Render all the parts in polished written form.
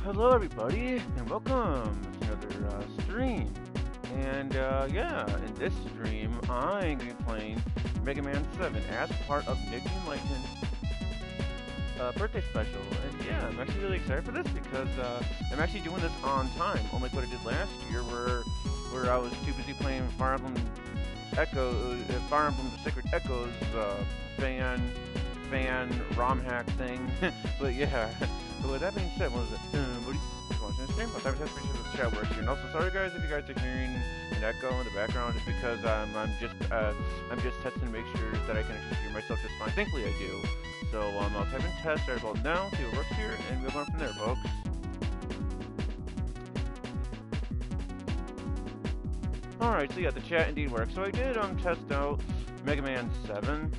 Hello everybody, and welcome to another stream. And yeah, in this stream, I'm going to be playing Mega Man 7 as part of NickTheEnlightened birthday special. And yeah, I'm actually really excited for this because I'm actually doing this on time, unlike what I did last year where I was too busy playing Fire Emblem Fire Emblem Sacred Echoes fan ROM hack thing. But yeah. So with that being said, what is it? What are you watching the stream? I'll type pretty sure the chat works here. And also, sorry guys if you guys are hearing an echo in the background, it's because I'm just testing to make sure that I can actually hear myself just fine. Thankfully I do. So I'll type in test right about now, see what works here, and we'll go on from there, folks. Alright, so yeah, the chat indeed works. So I did test out Mega Man 7.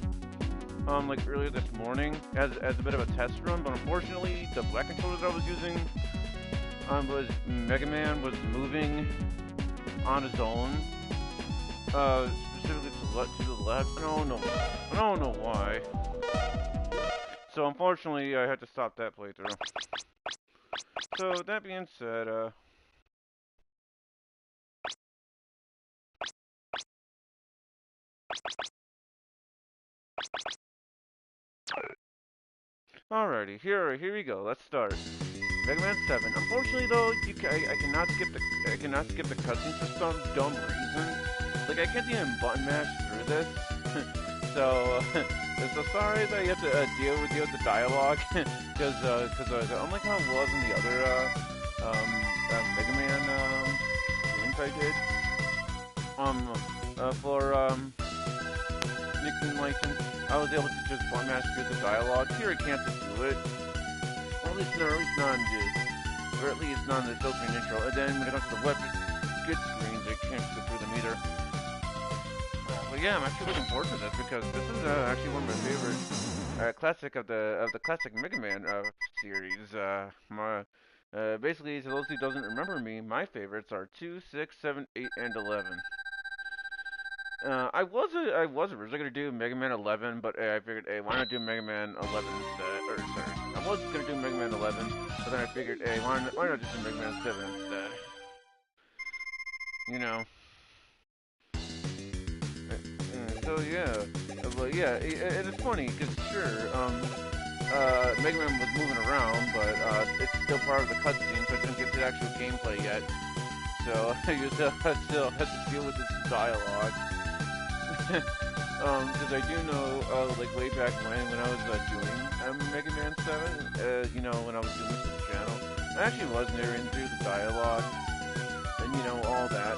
Like earlier this morning as a bit of a test run, but unfortunately the black controllers I was using was Mega Man was moving on his own, specifically to the left. I don't know why. So unfortunately I had to stop that playthrough. So that being said, alrighty, here we go. Let's start. Mega Man 7. Unfortunately, though, I cannot skip the cutscenes for some dumb reason. Like I can't even button mash through this. So, so sorry that you have to deal with the dialogue, because unlike how it was in the other Mega Man games I did, for NickTheEnlightened, I was able to just button mash through the dialogue. Here I can't just do it. Or at least not in this, or at least not in this opening intro. And then when it comes to the weapon good screens, I can't go through them either. But yeah, I'm actually looking forward to this because this is actually one of my favorite classic of the classic Mega Man series. Basically, to those who doesn't remember me, my favorites are 2, 6, 7, 8, and 11. I was originally gonna do Mega Man 11, but I figured, hey, why not do Mega Man 11 instead? Or sorry, I was gonna do Mega Man 11, but then I figured, hey, why not just do Mega Man 7 instead? You know. So yeah, but yeah, it's funny because sure, Mega Man was moving around, but it's still part of the cutscene, so I didn't get to the actual gameplay yet. So you still have to deal with this dialogue. Because I do know, like way back when I was doing Mega Man 7, you know, when I was doing this for the channel, I actually was narrating through the dialogue, and you know, all that.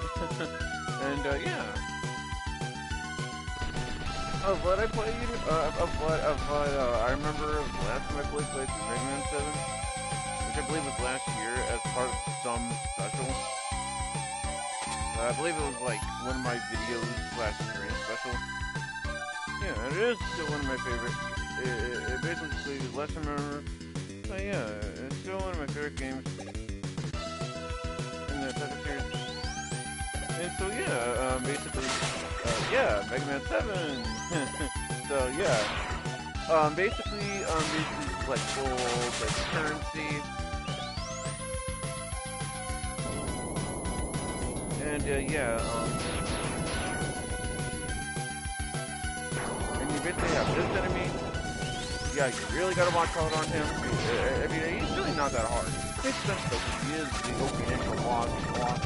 And yeah. Of what I played, of what I remember of the last time I played Mega Man 7, which I believe was last year as part of some special. I believe it was like one of my videos / stream special. Yeah, it is still one of my favorite. It basically less I remember. But yeah, it's still one of my favorite games in the Tetris series. And so yeah, basically, yeah, Mega Man 7. So yeah, basically like gold, like currency. And yeah, and you basically have this enemy. Yeah, you really gotta watch out on him. I mean, he's really not that hard. Makes sense though, because he is the opening intro boss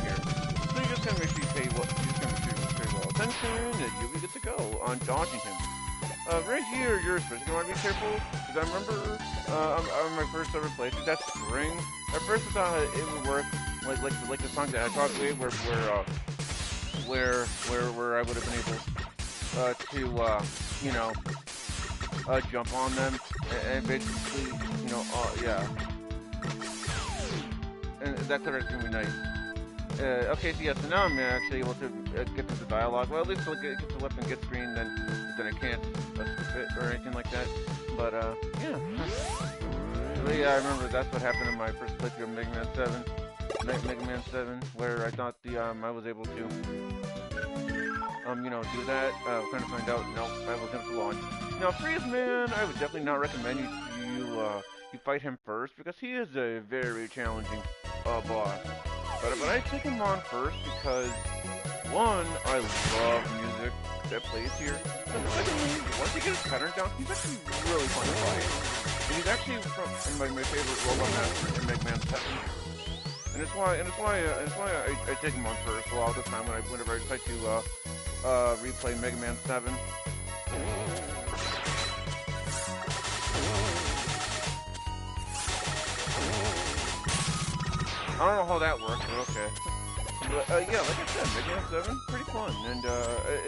here. So you just gotta make sure you pay well attention, and you'll be good to go on dodging him. Right here, you're especially gonna want to be careful, because I remember on my first ever playthrough, that spring. At first, I thought it would work. Like the song that I talked with, where I would have been able to you know jump on them and basically you know yeah, and that could have been really nice. Okay, so yeah, so now I'm actually able to get to the dialogue. Well, at least I'll get to the left and get screen, then I can't skip it or anything like that. But yeah. So yeah, I remember that's what happened in my first playthrough of Mega Man 7. Mega Man 7, where I thought I was able to you know, do that. Kind of find out, no, I was able to launch. Now, Freeze Man, I would definitely not recommend you you fight him first because he is a very challenging boss. But I take him on first because one, I love music that plays here. And secondly, once you get his pattern down, he's actually really fun to fight. And he's actually my favorite robot master in Mega Man 7. And it's why I take him on first a lot of the time whenever I try to replay Mega Man 7. I don't know how that works, but okay. But yeah, like I said, Mega Man 7, pretty fun, and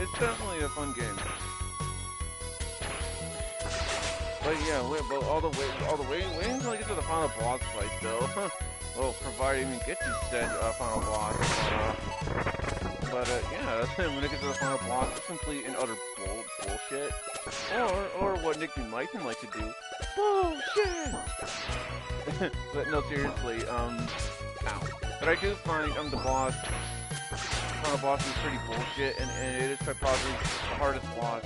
it's definitely a fun game. But yeah, all the way until I get to the final boss fight, though. Well, provided we get to said final boss. But yeah, when it gets to the final boss, it's complete and utter bullshit. Or what NickTheEnlightened like to do, bullshit. But no, seriously, ow. But I do find the final boss is pretty bullshit, and it is quite possibly the hardest boss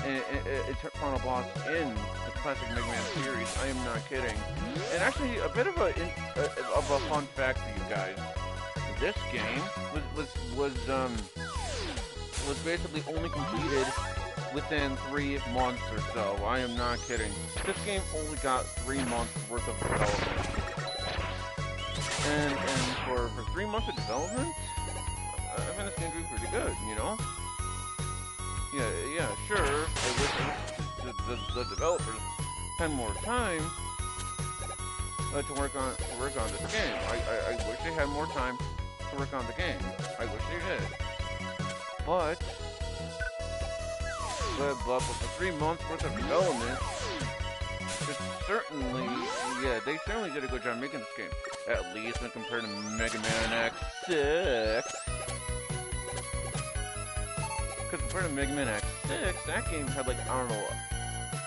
it's final boss in the classic Mega Man series. I am not kidding. And actually, a bit of a fun fact for you guys: this game was basically only completed within 3 months or so. I am not kidding. This game only got 3 months worth of development. And for 3 months of development, I find this game to be pretty good, you know? Yeah, sure. I wish the developers had more time to work on this game. I wish they had more time to work on the game. I wish they did. But for 3 months worth of development, they certainly did a good job making this game. At least when compared to Mega Man X6. Because compared to Mega Man X6, that game had like, I don't know,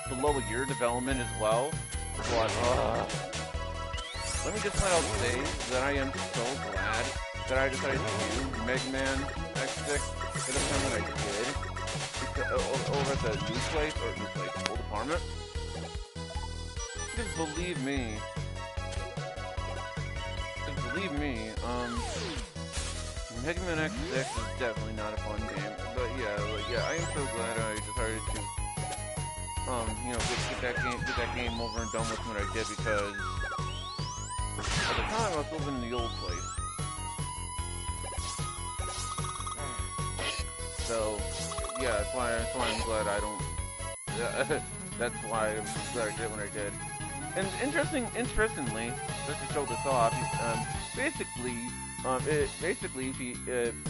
below a year development as well. But, let me just flat out say that I am so glad that I decided to do Mega Man X6 at the time when I did. Over at the old apartment. Just believe me, Mega Man X6 is definitely not a fun game. But yeah, I am so glad I decided to, get that game over and done with when I did, because at the time I was living in the old place. So yeah, that's why I'm glad I don't. That's why I'm glad I did when I did. And interestingly, just to show this off, basically, if he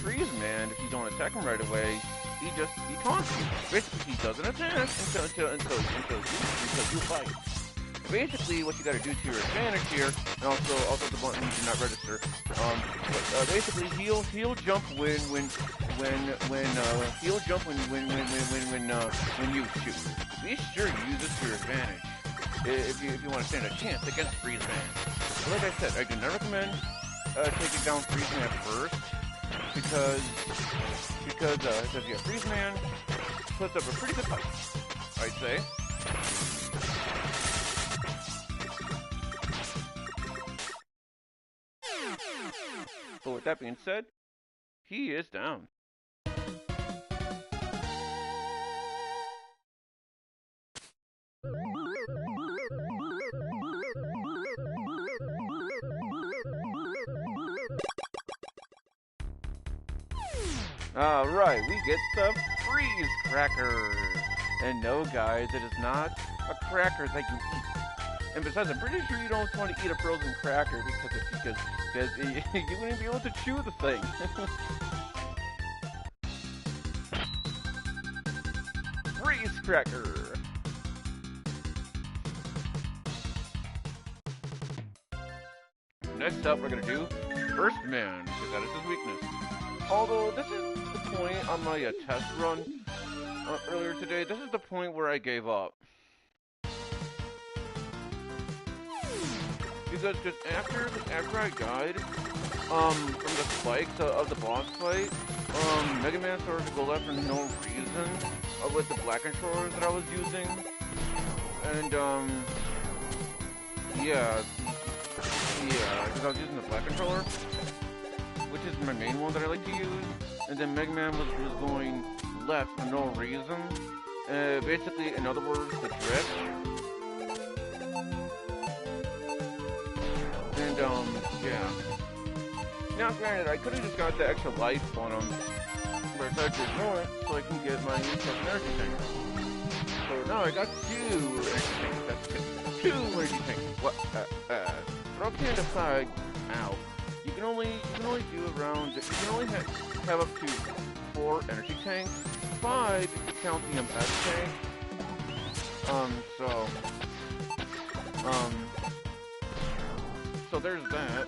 freeze man, if you don't attack him right away, he taunts you. Basically, he doesn't attack until you fight. Basically, what you got to do to your advantage here, and also the button do not register. Basically, he'll jump when you shoot. Be sure to use this to your advantage if you want to stand a chance against Freeze Man. But like I said, I do not recommend taking down Freeze Man first, because Freeze Man puts up a pretty good fight, I'd say. But with that being said, he is down. Alright, we get the Freeze Cracker. And no, guys, it is not a cracker that you eat. And besides, I'm pretty sure you don't want to eat a frozen cracker because you wouldn't be able to chew the thing. Freeze Cracker. Next up, we're gonna do First Man, because that is his weakness. Although this is the point on my test run earlier today. This is the point where I gave up. Because after I died from the spikes of the boss fight, Mega Man started to go left for no reason with the black controllers that I was using, and yeah, because I was using the black controller, which is my main one that I like to use, and then Mega Man was going left for no reason. Basically, in other words, the drift. And, yeah. Now, granted, I could have just got the extra life on him, but I decided to ignore it so I can get my energy tank. So now I got 2 energy tanks. That's good. 2 energy tanks. What? But up here on the side, ow. You can only do around. You can only have up to 4 energy tanks. 5 if you count the MS tank. So there's that.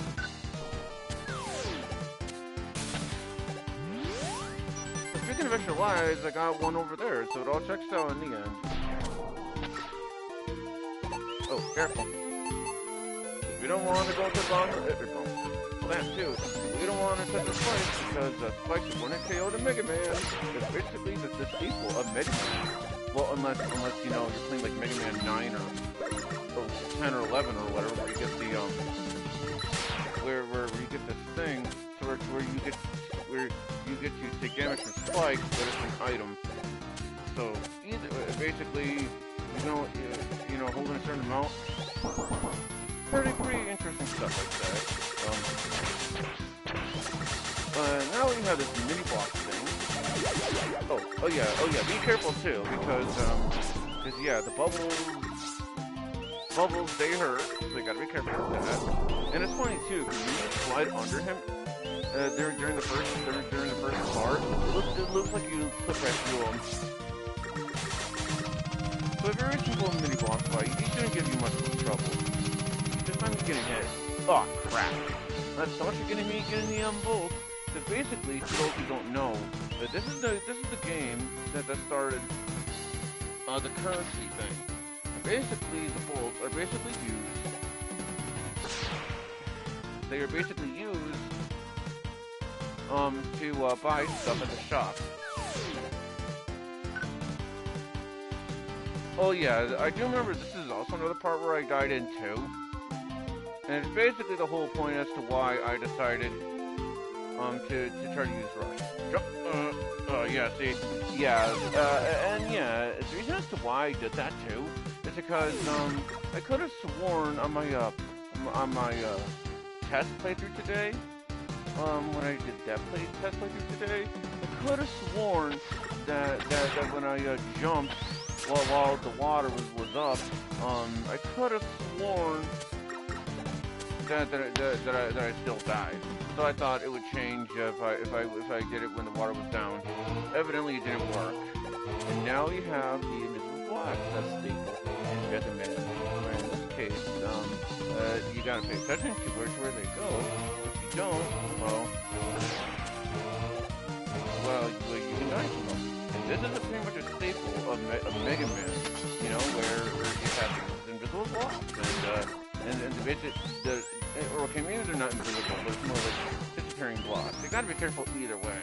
But speaking of extra lives, I got 1 over there, so it all checks out in the end. Oh, careful. We don't want to go to the bottom. That too. We don't want to touch the spikes because spikes are going to KO the Mega Man. It's basically the staple of Mega Man. Well, unless you know you're playing like Mega Man 9 or 10 or 11 or whatever, where you get the where you get this thing to where you get to take damage from spikes, but it's an item. So either basically, you know, holding a certain amount. Pretty interesting stuff like that. Now we have this mini boss thing. Oh yeah. Be careful too, because yeah, the bubbles they hurt, so you gotta be careful with that. And it's funny too, because when you slide under him during the first part, it looks like you clip right through him. So a very simple mini boss fight. He shouldn't give you much trouble. This time he's getting hit. Oh crap! That's so much you're getting me both. Because basically, for those who don't know, this is the game that started the currency thing. And basically, the bolts are basically used. They are basically used to buy stuff at the shop. Oh yeah, I do remember this is also another part where I died in too. And it's basically the whole point as to why I decided to try to use Rush. Yeah, see, yeah, and yeah, the reason as to why I did that too is because I could have sworn on my test playthrough today, when I did that test playthrough today, I could have sworn that when I jumped while the water was up, I could have sworn that I still died. So I thought it would change if I did it when the water was down. Evidently it didn't work. And now you have the invisible block that's staple in Mega Man. In this case, you gotta pay attention to where they go. If you don't, well, you can die from them. And this is pretty much a staple of Mega Man, you know, where you have these invisible blocks and the basic okay, maybe they're not invisible, but it's more like disappearing blocks. You gotta be careful either way.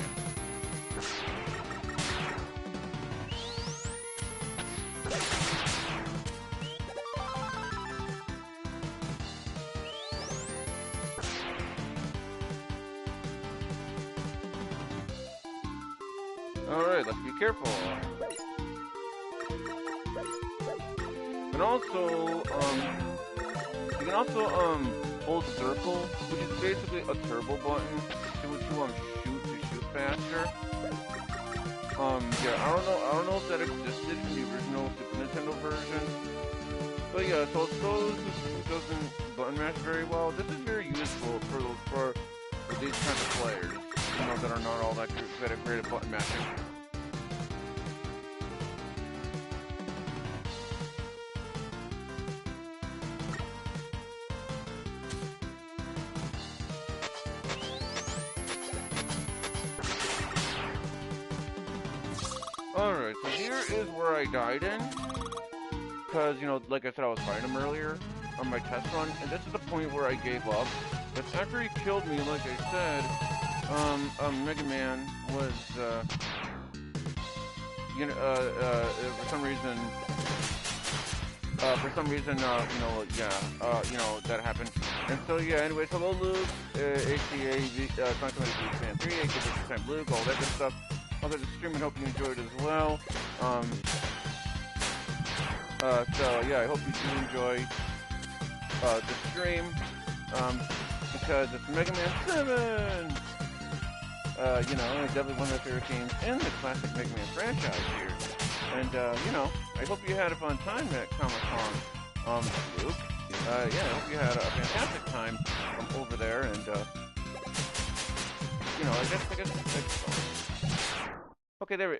Alright, let's be careful. And also, you can also, hold circle, which is basically a turbo button to shoot faster. Yeah, I don't know if that existed in the original Super Nintendo version. But yeah, so those who doesn't button mash very well, this is very useful for these kinds of players, you know, that are not all that great at button mashing. Alright, so here is where I died in. Because, you know, like I said, I was fighting him earlier on my test run, and this is the point where I gave up. But after he killed me, like I said, Mega Man was, you know, for some reason, For some reason, that happened. And so, yeah, anyways, hello, Luke, aka Sonic Fan 3, aka This Time Luke, all that good stuff. Also, the stream, and hope you enjoyed it as well. So, yeah, I hope you do enjoy the stream, because it's Mega Man 7! It's definitely one of my favorite games in the classic Mega Man franchise here. And, I hope you had a fun time at Comic-Con, Luke. I hope you had a fantastic time over there, and, I guess, okay, there, I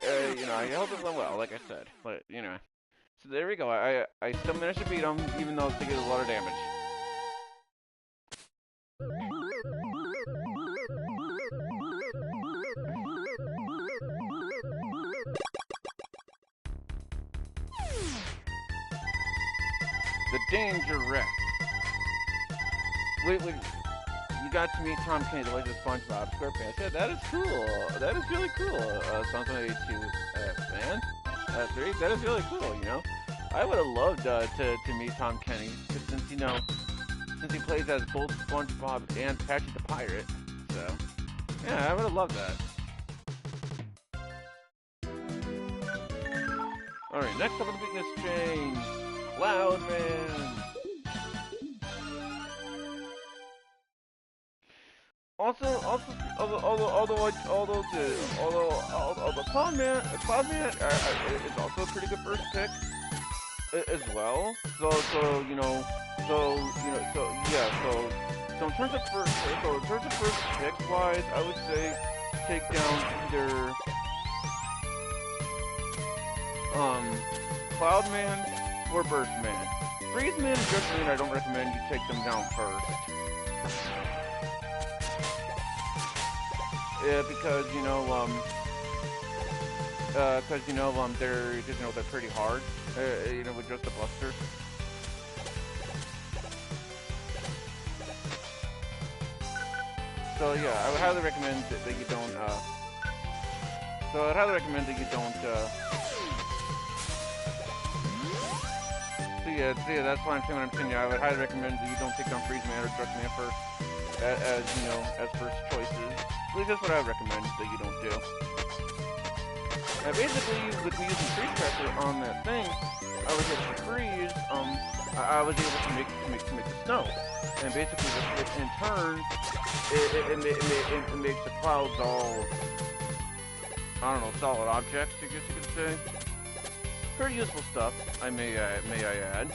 hope it went well, like I said, but, so there we go, I still managed to beat him, even though it did a lot of damage. The Danger Wreck. Wait, you got to meet Tom Kenny, the voice of SpongeBob SquarePants. Yeah, that is cool. That is really cool. Sonic 82 fan. 3, that is really cool, I would have loved to meet Tom Kenny, since he plays as both SpongeBob and Patchy the Pirate. So, yeah, I would have loved that. Alright, next up on the weakness chain, Cloud Man. Although Cloud Man is also a pretty good first pick as well. So in terms of first pick wise, I would say take down either Cloud Man or Burst Man. Freeze Man and Drift Man, I don't recommend you take them down first. Yeah, because they're pretty hard. With just the Buster. So yeah, I would highly recommend that you don't. So yeah, that's why I'm saying. I would highly recommend that you don't take down Freeze Man or Drift Man first, as first choices. At least that's what I would recommend that you don't do. Basically, with me using Freeze Pressure on that thing, I was able to freeze. I was able to make the snow, and basically, in turn, it makes the clouds all, I don't know, solid objects, I guess you could say. Pretty useful stuff, may I add.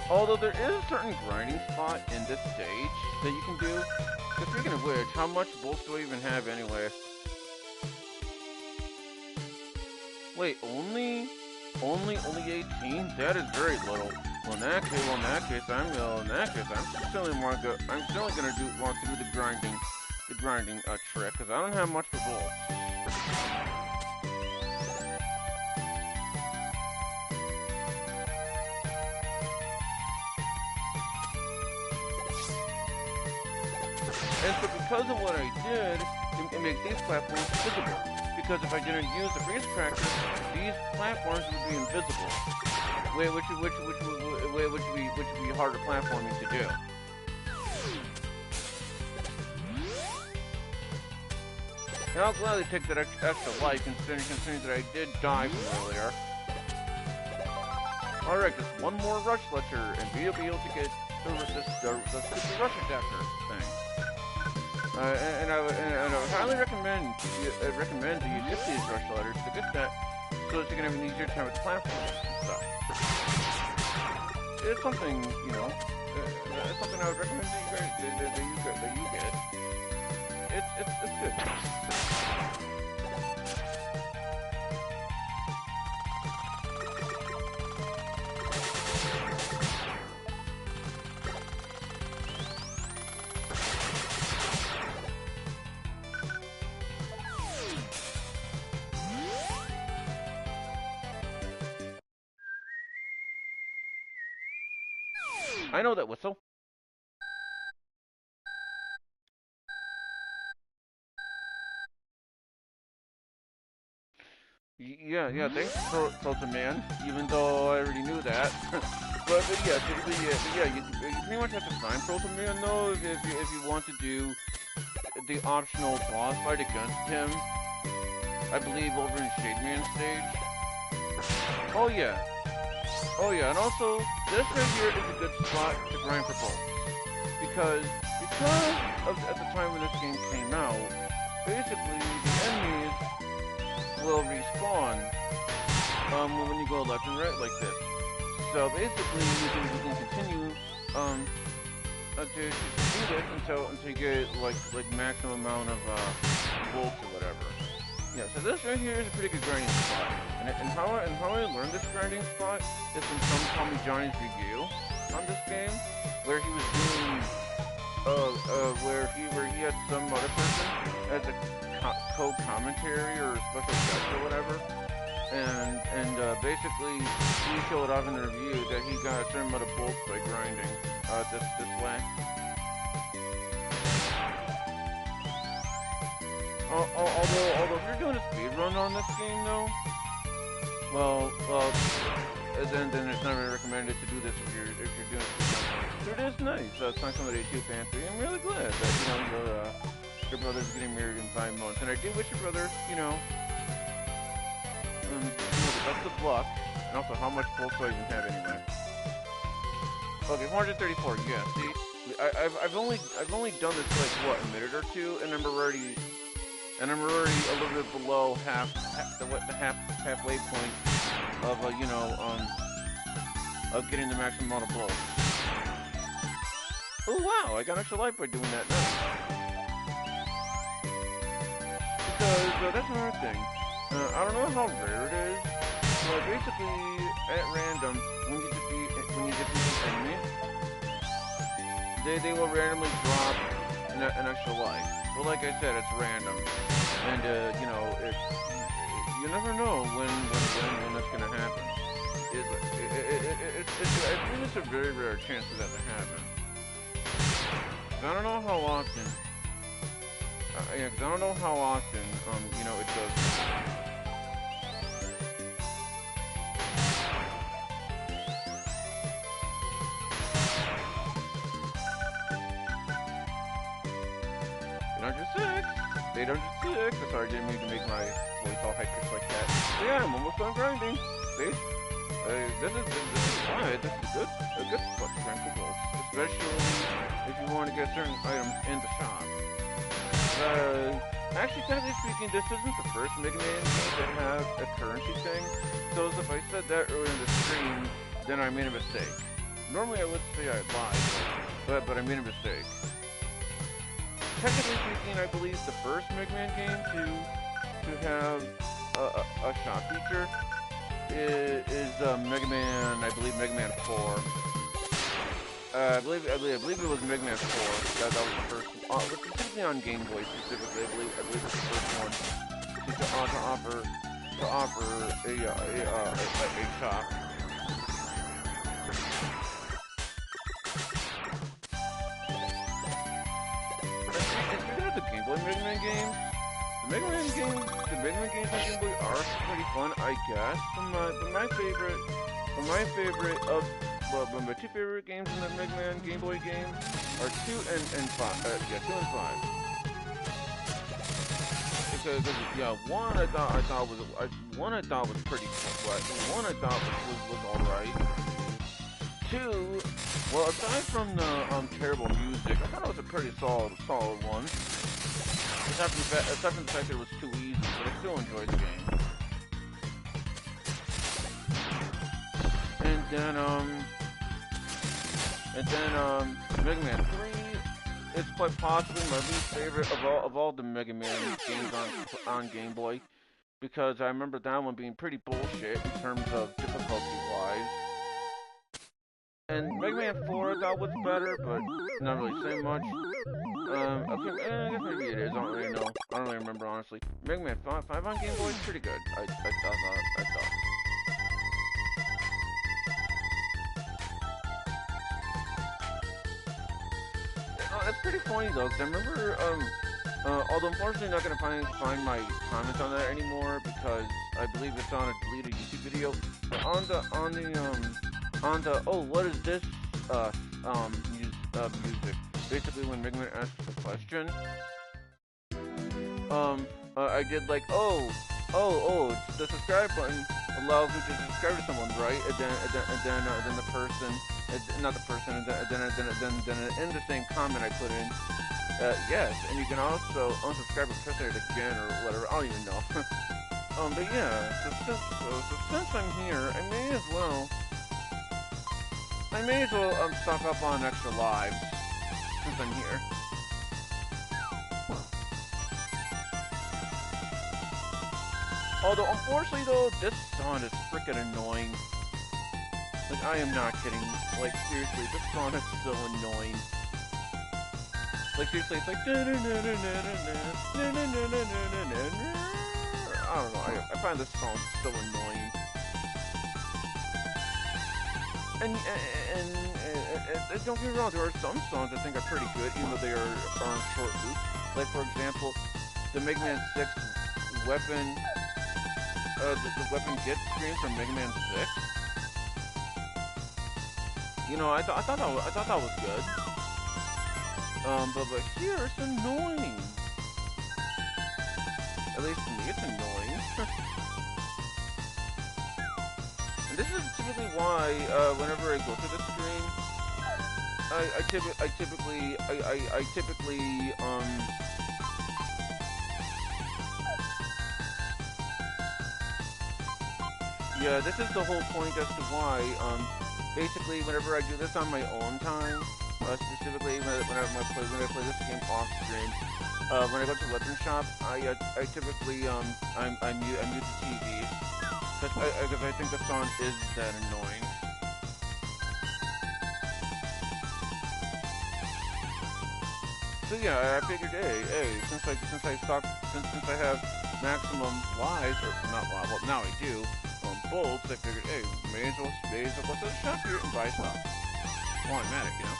Although there is a certain grinding spot in this stage that you can do. But speaking of which, how much bolts do I even have anyway? Wait, only 18? That is very little. Well, in that case, I'm still want to do the grinding trick, because I don't have much for bolts. And so because of what I did, it makes these platforms visible. Because if I didn't use the freeze cracker, these platforms would be invisible. Which would be harder platforming to do. And I'll gladly take that extra life, considering that I did die from earlier. Alright, just one more rush letter, and we'll be able to get the rush adapter thing. And I would highly recommend that you get these rush letters to get that, so that you can have an easier time with the platforms and stuff. It's something, it's something I would recommend that you get. It's good. I know that whistle. Yeah, thanks, Proton Man, even though I already knew that. but yeah, you pretty much have to find Proton Man, though, if you want to do the optional boss fight against him. I believe over in Shade Man stage. Oh yeah, and also, this right here is a good spot to grind for bolts. Because of at the time when this game came out, basically the enemies will respawn when you go left and right like this. So basically you can continue to do this until you get like maximum amount of bolts or whatever. Yeah, so this right here is a pretty good grinding spot. And how I learned this grinding spot is from Tommy Johnny's review on this game, where he was doing where he had some other person as a co-commentary or special guest or whatever, and basically he showed off in the review that he got a certain amount of bolts by grinding this way. Although if you're doing a speed run on this game though, well, then it's not really recommended to do this if you're doing a speed run. So it is nice. It's not somebody too fancy. I'm really glad that your brother's getting married in 5 months, and I do wish your brother the best of luck, and also how much pulse do I even have anyway? Okay, 434. Yeah, see, I've only done this like what, a minute or two, and I'm already a little bit below the halfway point of of getting the maximum amount of blows. Oh wow, I got extra life by doing that now. Because that's another thing. I don't know how rare it is, but basically at random when you defeat an enemy, they will randomly drop an extra life. But like I said, it's random, and you never know when that's gonna happen. I think it's a very rare chance for that to happen. I don't know how often. Yeah, because I don't know how often it does. Day 6. Sorry, I didn't mean to make my voice all high-pitched like that. So yeah, I'm almost done grinding. See? This is a good spot to grind for bolts, especially if you want to get certain items in the shop. Actually, technically speaking, this isn't the first Mega Man game that has a currency thing. So if I said that earlier in the stream, then I made a mistake. Normally I would say I lied, but I made a mistake. Technically speaking, I believe the first Mega Man game to have a shop feature is Mega Man. I believe Mega Man 4. I believe it was Mega Man 4. That was the first. Specifically on Game Boy specifically, I believe it's the first one to offer a shop. The Game Boy Mega Man games, the Mega Man games on Game Boy are pretty fun, I guess. But my two favorite games in the Mega Man Game Boy games are 2 and 5. 2 and 5. Because one I thought was pretty cool, but one I thought was alright. 2, well, aside from the terrible music, I thought it was a pretty solid one. Aside from the fact that it was too easy, but I still enjoyed the game. And then Mega Man 3 is quite possibly my least favorite of all the Mega Man games on Game Boy, because I remember that one being pretty bullshit in terms of difficulty-wise. And Mega Man 4 I thought was better, but not really saying much. Okay, I guess maybe it is. I don't really know. I don't really remember, honestly. Mega Man 5 on Game Boy is pretty good. I thought. It's pretty funny though, because I remember Although unfortunately not gonna find my comments on that anymore because I believe it's on a deleted YouTube video. But on the oh, what is this music? Basically when Mega Man asks the question, I did like it's the subscribe button allows you to subscribe to someone, right? And then the person, not the person, and then in the same comment I put in, yes, and you can also unsubscribe or press it again or whatever. I don't even know. But yeah, so since I'm here, I may as well stock up on extra lives since I'm here. Although, unfortunately, though, this song is freaking annoying. Like, I am not kidding. Like, seriously, this song is so annoying. Like, seriously, it's like... I don't know, I find this song so annoying. And don't get me wrong, there are some songs I think are pretty good, even though they are on short loops. Like, for example, the Mega Man 6 weapon... the weapon get screen from Mega Man 6. You know, I thought that was good. But here it's annoying. At least to me, it's annoying. And this is typically why, whenever I go to the screen, I typically yeah, this is the whole point as to why, basically, whenever I do this on my own time, specifically when I play this game off stream, when I go to the weapon shop, I typically, I mute the TV, because I think the song is that annoying. So yeah, I figured, hey, since I have maximum lives, or not lives, well now I do, bolts, I figured, hey, may as well go to the shop here and buy stuff. Well, automatic, you know?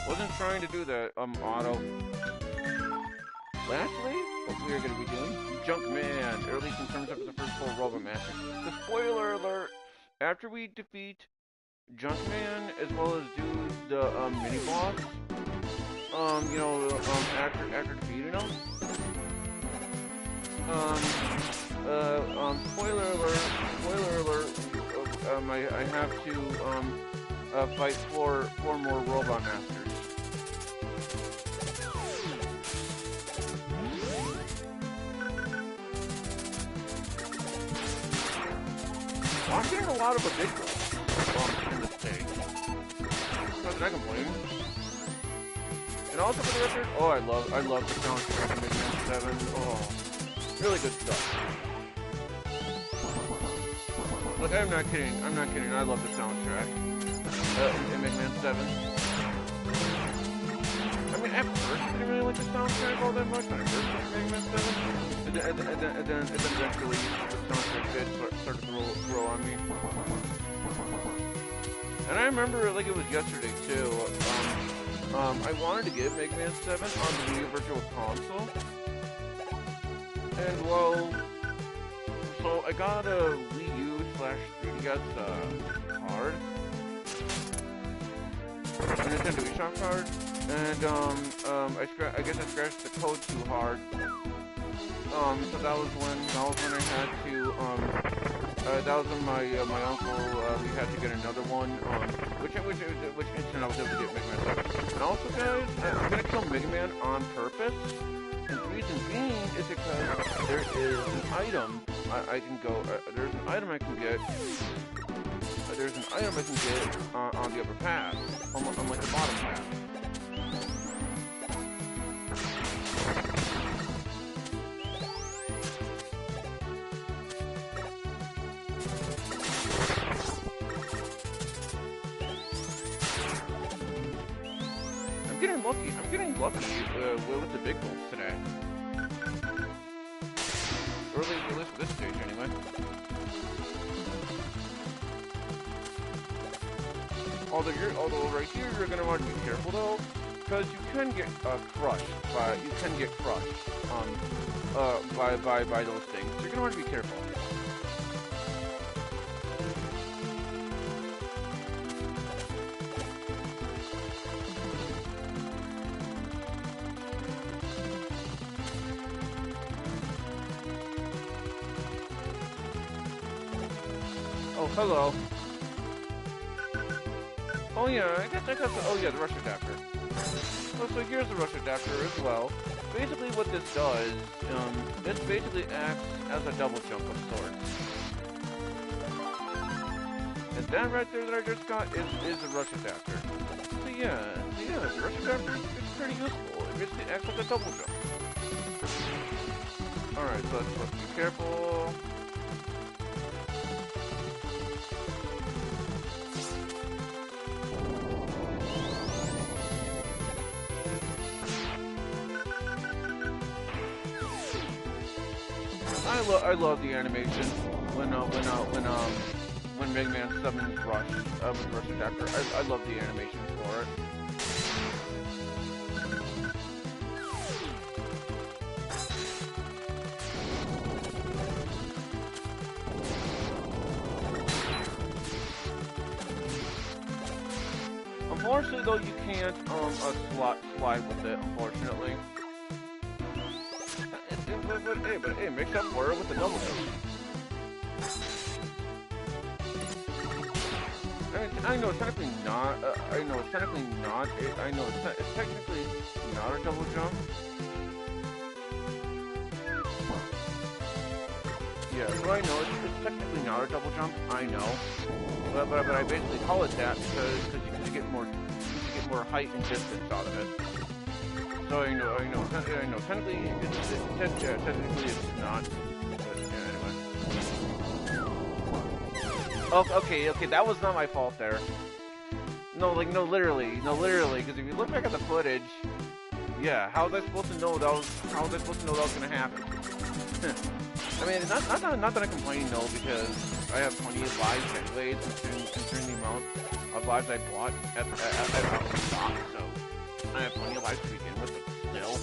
Wasn't trying to do that, auto. Lastly, what we are going to be doing, Junkman, or at least in terms of the first 4 Robot Masters. The spoiler alert, after we defeat Junkman, as well as do the, mini-boss, you know, after defeating him, spoiler alert, I have to, fight 4 more Robot Masters. I'm getting a lot of ridiculous in this stage. Not that I complain. And also for the record, oh, I love the soundtrack of Mega Man 7. Oh, really good stuff. Look, I'm not kidding. I love the soundtrack in Mega Man 7. I mean, at first I didn't really like the soundtrack all that much when I first played Mega Man 7. And then eventually the soundtrack did start to grow on me. And I remember like it was yesterday too. I wanted to get Mega Man 7 on the Wii Virtual Console. And well, so I got a Wii U/3DS card. A Nintendo eShop card. And I guess I scratched the code too hard. So that was when I had to, that was when my uncle, we had to get another one, which instant I was able to get Mega Man 7. And also, guys, I'm gonna kill Mega Man on purpose, and the reason being is because there is an item I can go, there's an item I can get on the upper path, on like the bottom path. lucky. I'm getting lucky with the big bolts today. Or at least for this stage, anyway. Although right here you're gonna want to be careful though, because you can get crushed by those things. So you're gonna want to be careful. Oh, hello. Oh yeah, I guess oh yeah, the rush adapter. Oh, so here's the rush adapter as well. Basically what this does, this basically acts as a double jump of sorts. And that right there that I just got is the rush adapter. So yeah, the rush adapter is pretty useful. It basically acts like a double jump. Alright, so let's be careful. I love the animation when Mega Man summons Rush with Rush Adapter. I love the animation for it. Unfortunately, though, you can't slide with it. Unfortunately. But hey, makes up for it with the double jump. I know it's technically not. I know it's technically not a double jump. Yeah, so I know it's technically not a double jump. I know, but I basically call it that because you get more height and distance out of it. So I know. Technically, technically it's not. But yeah, anyway. Oh, okay. That was not my fault there. No, literally. Because if you look back at the footage, yeah, how was I supposed to know that was gonna happen? I mean, not that I complain though, because I have plenty of lives anyways, considering the amount of lives I bought at stock, so I have plenty of lives to begin with, but still.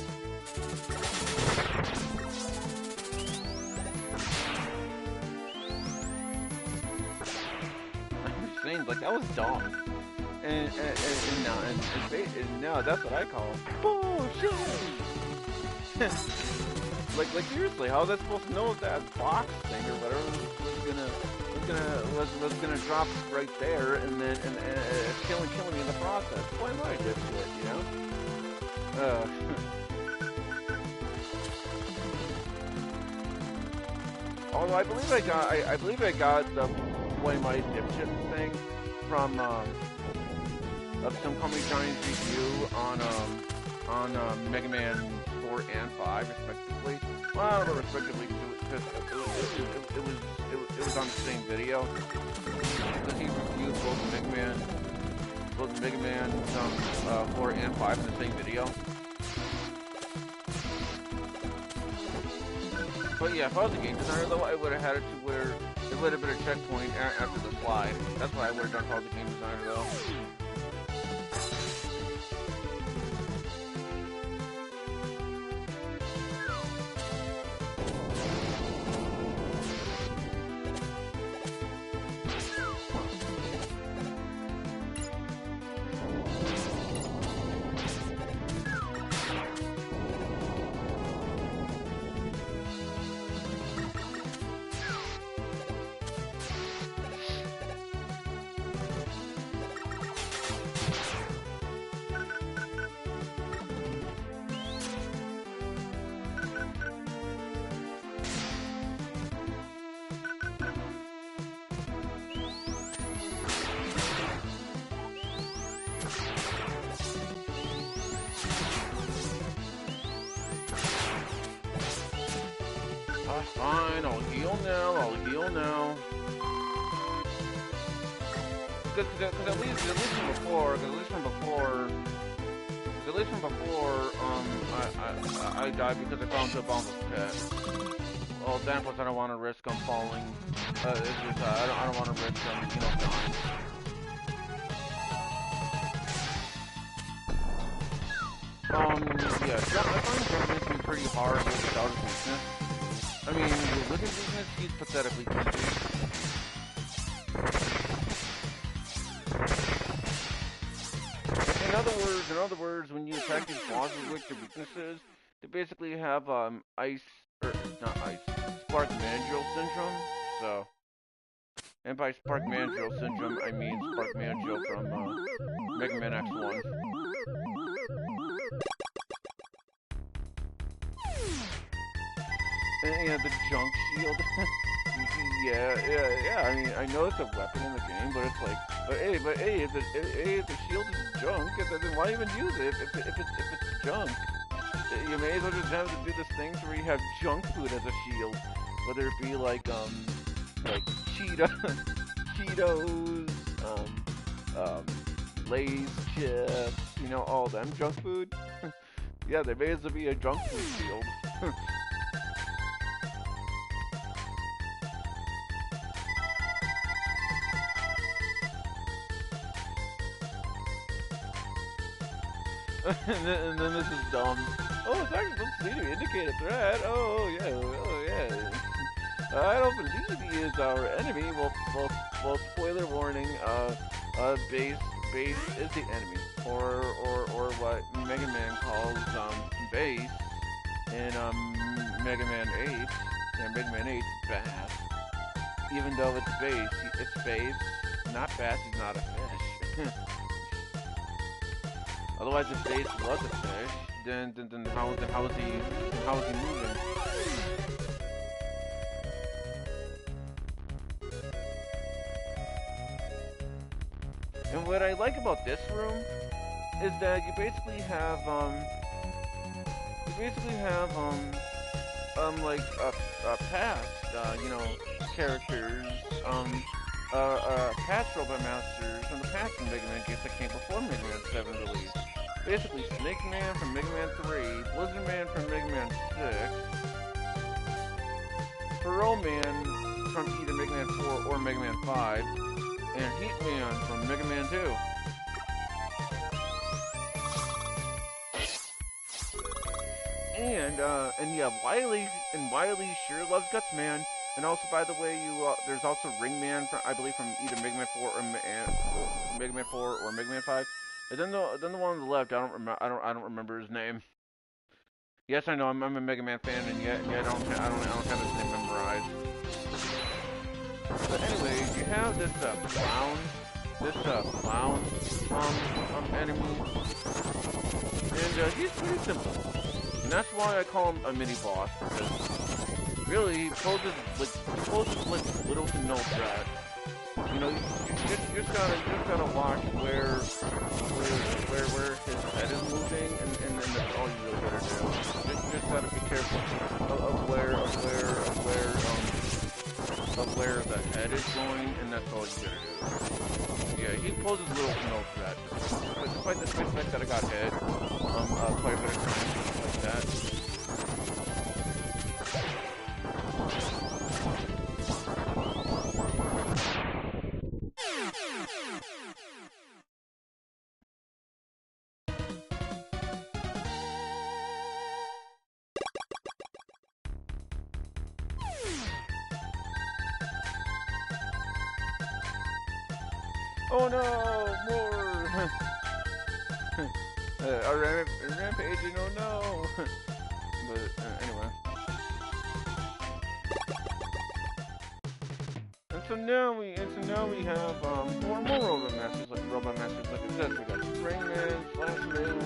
I'm just saying, like, that was dumb. And now that's what I call bullshit. like seriously, how was I supposed to know that box thing or whatever was gonna drop right there and then killing me in the process? Why am I this shit, you know? Although I believe I got the Play My Dipshit thing from of some Comedy Giants review on Mega Man 4 and 5 respectively. Well, I don't know respectively because it was on the same video. Because he reviewed both Mega Man 4 and 5 in the same video. But yeah, if I was a game designer though, I would have had it to where it would have been a checkpoint after the slide. That's what I would have done if I was a game designer though. Fine, I'll heal now. Because at least from before, at least from before, I died because I fell into a bottomless pit. Well, then plus I don't want to risk falling. It's just, I don't want to risk dying. Yeah, I find jumping to be pretty hard without his weakness. I mean, with his weakness, he's pathetically easy. In other words, when you attack these bosses with their weaknesses, they basically have not ice, spark mandrill syndrome. So, and by spark mandrill syndrome, I mean spark mandrill from Mega Man X1. And yeah, the junk shield. yeah. I mean, I know it's a weapon in the game, but it's like, but hey, if the shield is junk, then why even use it if it's junk? You may as well just have to do this thing where you have junk food as a shield, whether it be like Cheetos, Lay's chips, all them junk food. Yeah, there may as well be a junk food shield. and then this is dumb. Oh, target looks to indicate a threat. Oh yeah. I don't believe he is our enemy. Well, spoiler warning. Base is the enemy, or what Mega Man calls base in Mega Man 8 and Mega Man 8 Bass. Even though it's base, not Bass. He's not a fish. Otherwise, if Base was a fish, then how is he moving? And what I like about this room is that you basically have like past characters past Robot Masters from the past Mega Man games that came before Mega Man 7 release. Basically, Snake Man from Mega Man 3, Blizzard Man from Mega Man 6, Pearl Man from either Mega Man 4 or Mega Man 5, and Heat Man from Mega Man 2. And yeah, Wily sure loves Guts Man. And also, by the way, there's also Ring Man from, I believe, from either Mega Man 4 or Mega Man 4 or Mega Man 5. And then the one on the left, I don't remember his name. Yes, I know I'm a Mega Man fan, and yet I don't have his name memorized. But anyway, you have this clown enemy, and he's pretty simple, and that's why I call him a mini boss, because really he poses like little to no threat. You just gotta watch where his head is moving, and that's all you really gotta do. Just gotta be careful of where the head is going, and that's all you gotta do. Yeah, he poses little to no threat. Despite the fact that I got hit quite a bit of times like that. Oh no, more! Rampaging, oh no! But anyway. And so now we have more Robot Masters like I said. We got Spring Man, Slash Man,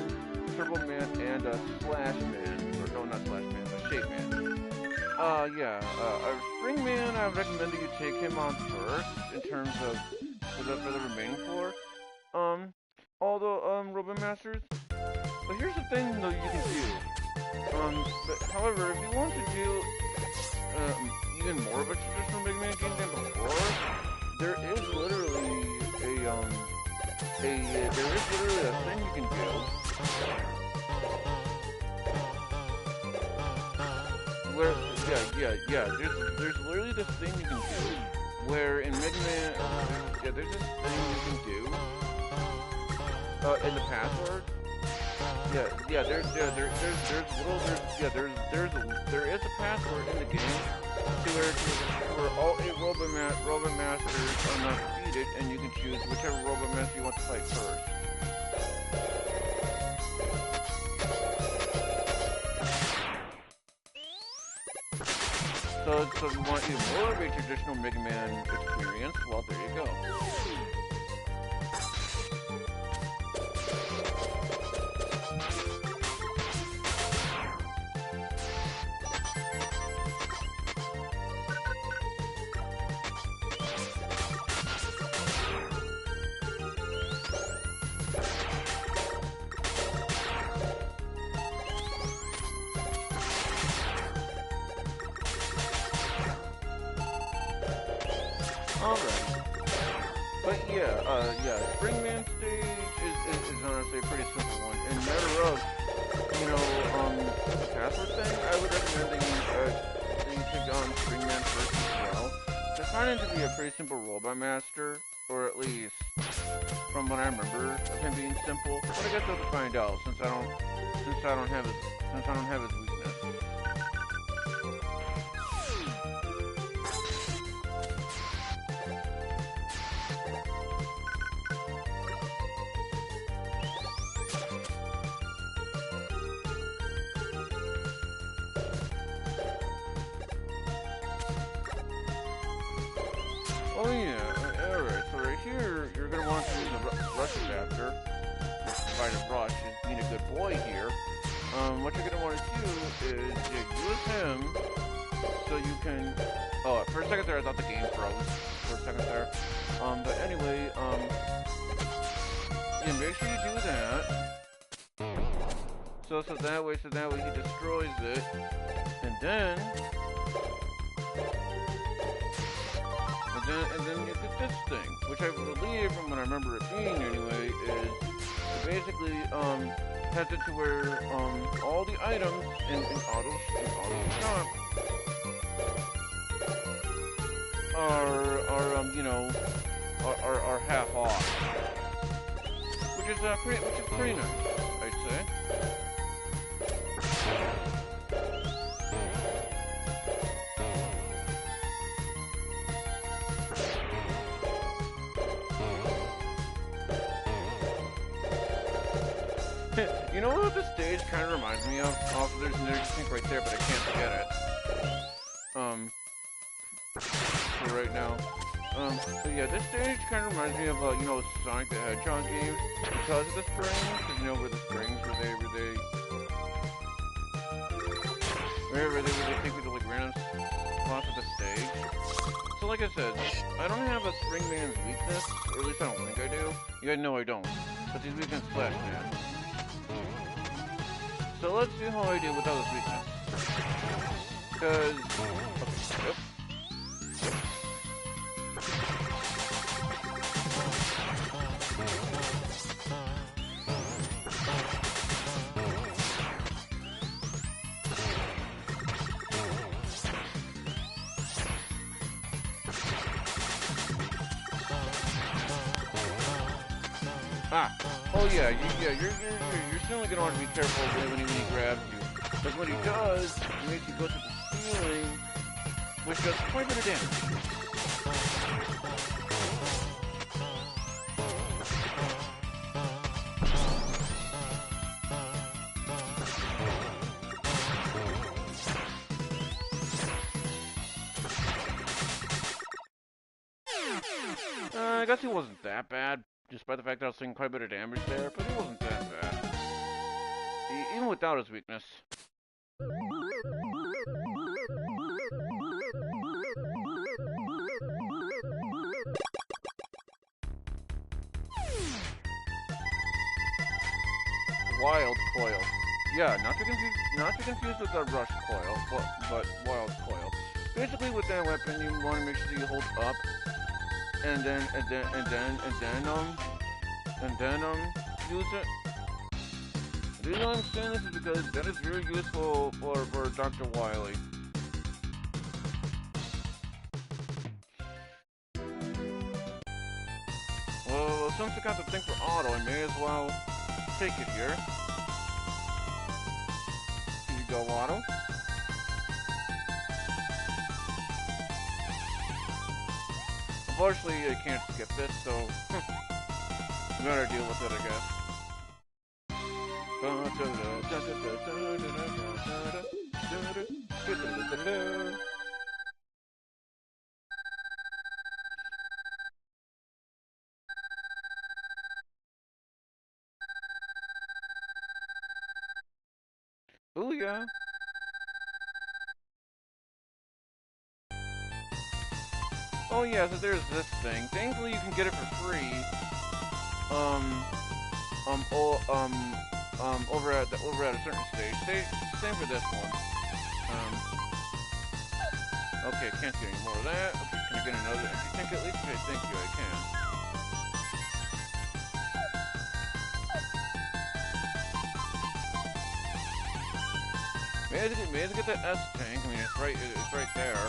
Turbo Man, and Slash Man. Or no, not Slash Man, but Shape Man. Spring Man, I would recommend that you take him on first in terms of for the remaining floor. All the Robot Masters. But here's the thing though you can do. But however, if you want to do even more of a traditional Mega Man game than before, there is literally a thing you can do Where, yeah. There's literally this thing you can do where in Mega Man, there's this thing you can do in the password. There is a password in the game to where all 8 Robot Masters are not defeated, and you can choose whichever Robot Master you want to fight first. So if you want even more of a traditional Mega Man experience, well, there you go. Alright. But yeah, Springman stage is honestly a pretty simple one. And matter of, the password thing, I would recommend that you take on Springman first as well. I find it to be a pretty simple Robot Master, or at least from what I remember of him being simple. But I guess we'll have to find out since I don't have his weakness. Oh yeah, alright, so right here, you're going to want to use the rush adapter, provided Rush is being a good boy here. What you're going to want to do is use him, so you can, for a second there I thought the game froze, for a second there. But anyway, make sure you do that. So that way he destroys it, and then you get this thing, which I believe, from what I remember it being anyway, is basically has it to where all the items in auto shop are half off, which is pretty nice, I'd say. You know what this stage kind of reminds me of? Also, there's an energy sink right there, but I can't get it. For right now. But yeah, this stage kind of reminds me of, Sonic the Hedgehog games because of the springs. Because where the springs, where they take me to like random spots of the stage. So like I said, I don't have a Springman's weakness, or at least I don't think I do. Yeah, no, I don't. But these weaknesses Flash Man. So let's see how I do without his weakness. Because... Yep. Oh yeah, you're certainly gonna want to be careful when he grabs you. Because when he does, he makes you go to the ceiling, which does quite a bit of damage. I guess he wasn't that bad. Despite the fact that I was seeing quite a bit of damage there, but it wasn't that bad. Even without his weakness. Wild Coil. Yeah, not to confuse with the Rush Coil, but Wild Coil. Basically with that weapon you want to make sure you hold up and then use it. The reason I'm saying this is because that is very useful for Dr. Wily. Well, since I got the thing for auto, I may as well take it here. Here you go, auto. Unfortunately, I can't skip this, so we gotta deal with it, I guess. Ooh, yeah. Oh, yeah, so there's this thing. Thankfully, you can get it for free. Over at a certain stage. Same for this one. Okay, can't get any more of that. Okay, can I get another empty tank at least? Okay, thank you, I can. May as well get that S tank. I mean, it's right there.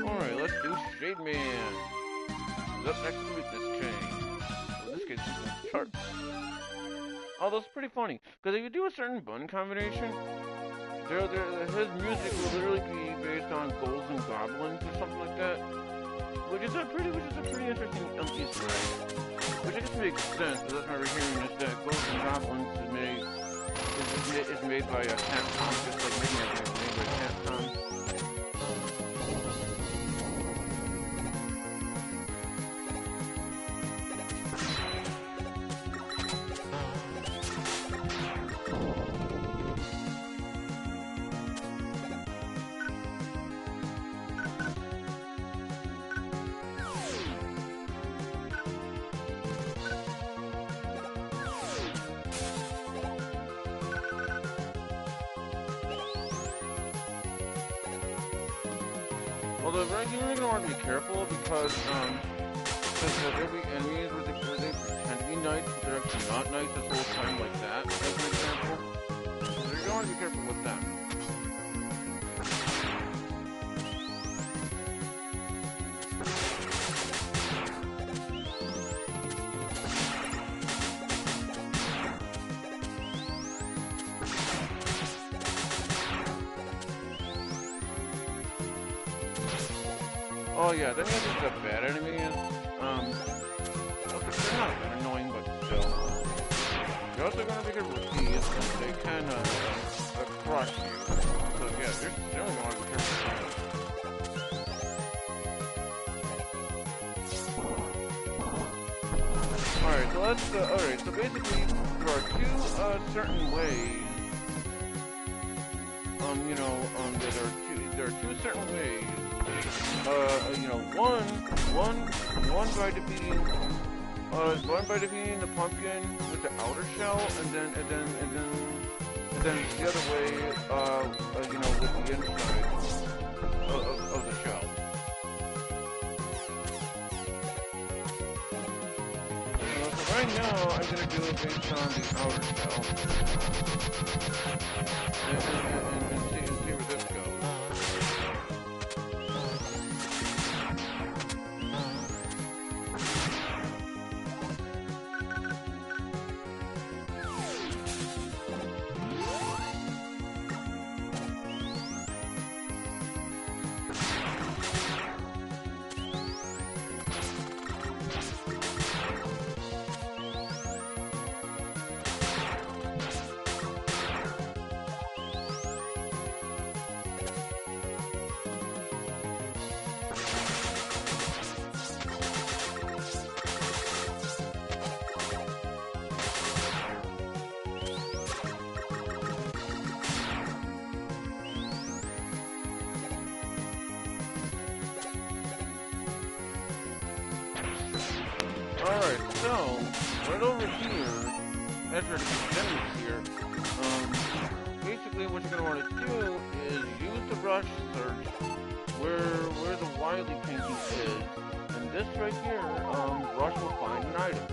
Alright, let's do Shade Man. Up next to this chain. Well, in this case, it's chart. Oh, that's pretty funny. Because if you do a certain button combination, his music will literally be based on ghouls and goblins or something like that. Which is a pretty interesting Easter egg. Which I guess makes sense, because that's why we're hearing is that ghouls and goblins is made by a Capcom, just like Midnight is made by Capcom. Although right here you're gonna want to be careful because there'll be enemies where they pretend to be knights, but they're actually not knights this whole time, like that, as an example. So you're gonna want to be careful with them. Oh yeah, then you have the bad enemies. Okay, they're not that annoying, but still. You're also gonna be careful with these, because they can crush you. So yeah, you're only gonna be careful with them. Alright, so let's alright, so basically there are two certain ways. There are two certain ways. One by defeating the pumpkin with the outer shell, and then the other way, with the inside of the shell. So right now, I'm gonna do it based on the outer shell, and see where this goes. Alright, so, right over here, after the enemies here, basically what you're going to want to do is use the rush search where the Wily painting is, and this right here, Rush will find an item.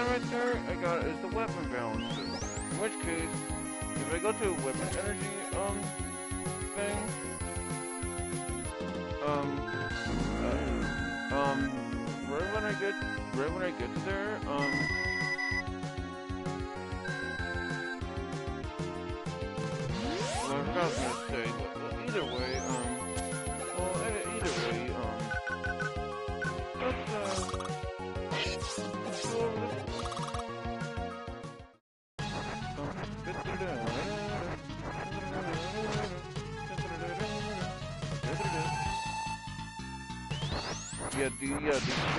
that right there, I got is the weapon balance. In which case, if I go to a weapon energy thing, right when I get to there, I forgot what I was gonna say, but either way, let's go over this.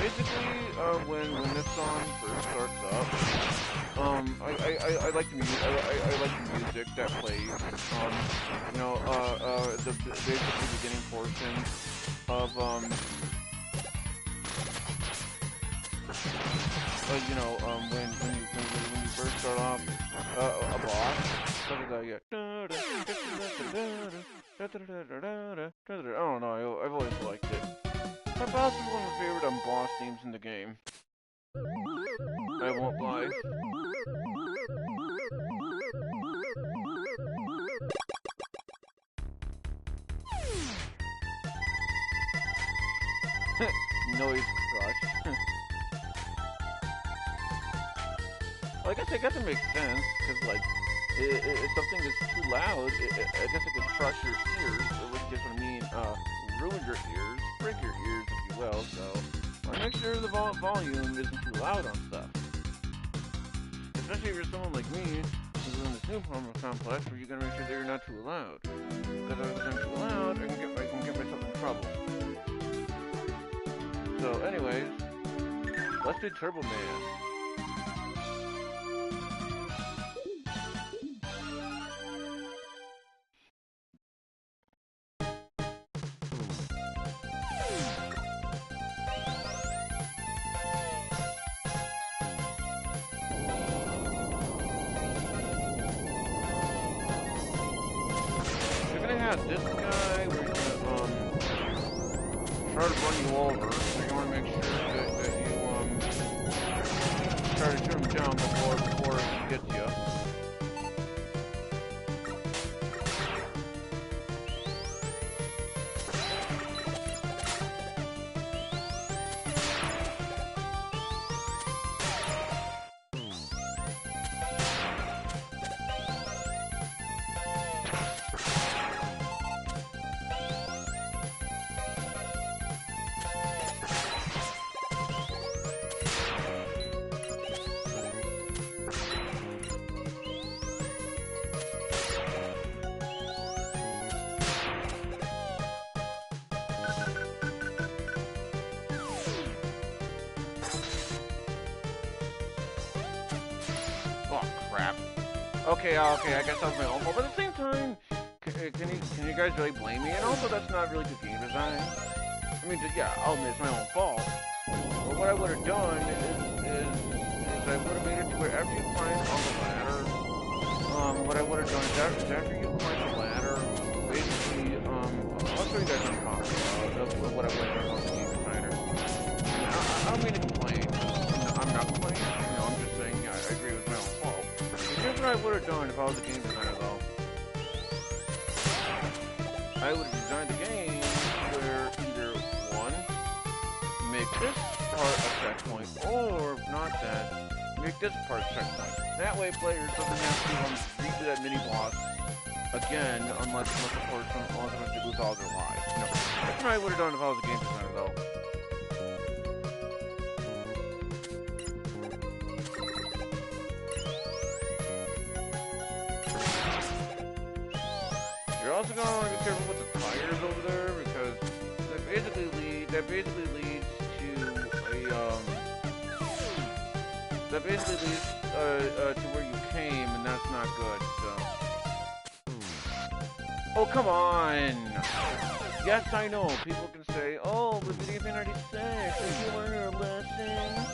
Basically, when this song first starts up, I like the music. I like the music that plays. You know, the basically beginning portion of you know, when you first start off a boss, stuff like that. Yeah. I don't know. I've always liked it. My boss is one of my favorite boss themes in the game. I won't lie. Noise crush. Well, I guess that makes sense, because, like, if something is too loud, I guess it could crush your ears, which is what I mean, ruin your ears, break your ears, if you will, so make sure the volume isn't too loud on stuff. Especially if you're someone like me, who's in this new complex, where you gotta make sure that you're not too loud. Because if I'm too loud, I can get myself in trouble. So, anyways, let's do Turbo Man. This guy, we're gonna try to run you over, so you want to make sure that you try to shoot him down before he gets you. Okay, I guess that was my own fault, but at the same time, can you guys really blame me? And also, that's not really good game design. I mean, yeah, I'll admit it's my own fault. But what I would have done is I would have made it to wherever you climb on the ladder, what I would have done is after you climb the ladder, basically, I'll show you guys what I'm talking about, what I would have done on the game designer. I don't mean to complain. I'm not complaining. You know, I'm just saying, yeah, I agree with my own fault. Here's what I would have done if I was a game designer, though. I would have designed the game where either, one, make this part a checkpoint, or, if not that, make this part a checkpoint. That way players doesn't have to redo that mini-boss again, unless of course, they lose all their lives. No, that's what I would have done if I was a game designer, though. You're also going to want to be careful with the tires over there, because that basically leads to where you came, and that's not good, so. Oh, come on! Yes, I know, people can say, oh, but video game 96, did you learn your lesson?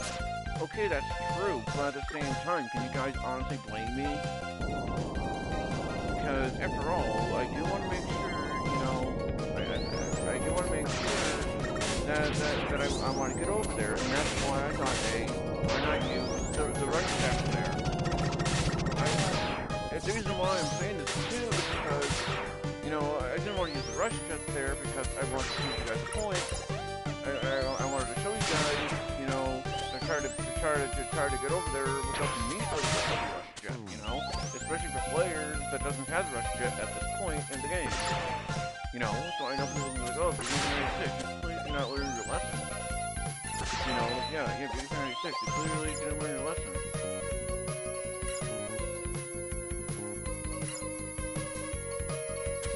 Okay, that's true, but at the same time, can you guys honestly blame me? Because, after all, I do want to make sure, you know, I do want to make sure that I want to get over there, and that's why I thought, hey, why not use the rush check there. The reason why I'm saying this too is because, you know, I didn't want to use the rush check there because I wanted to give you guys a point. I wanted to show you guys, you know, to try to get over there without the need for the rush jet, you know, especially for players that doesn't have the rush jet at this point in the game. You know, so I know people will be like, oh, if you're using 96, you clearly not learn your lesson. You know, yeah, if you're using 96, you clearly didn't learn your lesson.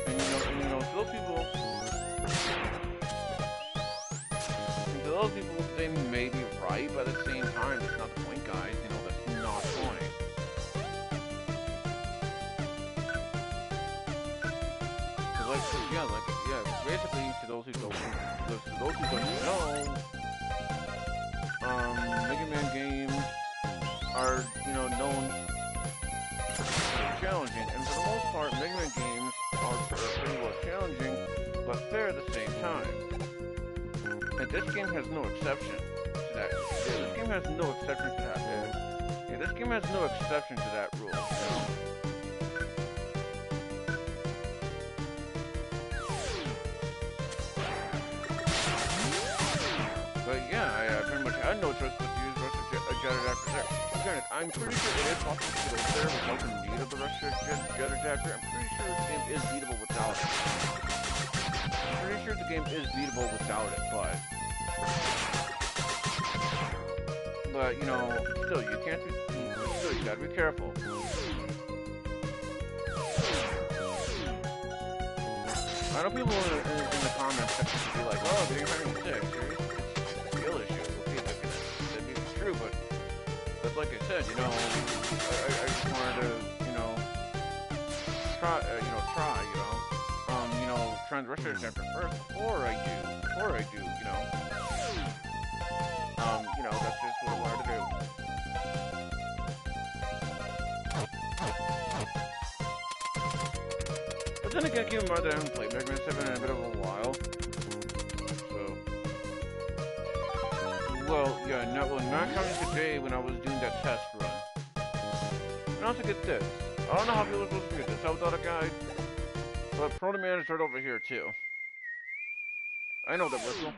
And you know, to those people, they may be right, but at the same time, that's not the point, guys. You know, that's not the point. Basically, to those who don't know, Mega Man games are, you know, known for challenging, and for the most part, Mega Man games are pretty well challenging, but fair at the same time. And this game has no exception to that. Yeah, this game has no exception to that. Yeah, this game has no exception to that rule. You know? But yeah, I pretty much had no choice but to use rush jet adapter there. Granted, I'm pretty sure it is possible to get over there without the need of the rush jet adapter. I'm pretty sure the game is beatable without it. I'm pretty sure the game is beatable without it, but you know, still, you can't be, still, you gotta be careful. I know people in the comments section be like, oh, they're having 6, it's a skill issue. Okay, that'd be true, but like I said, you know, I just wanted to, you know, try, try and rush it first before I do, you know, that's just what I wanted to do. But then again, keep in mind that I haven't played Mega Man 7 in a bit of a while, so, well, yeah, not counting today when I was doing that test run. And also get this, I don't know how people are supposed to get this out without a guide, but Proto Man is right over here too. I know that whistle.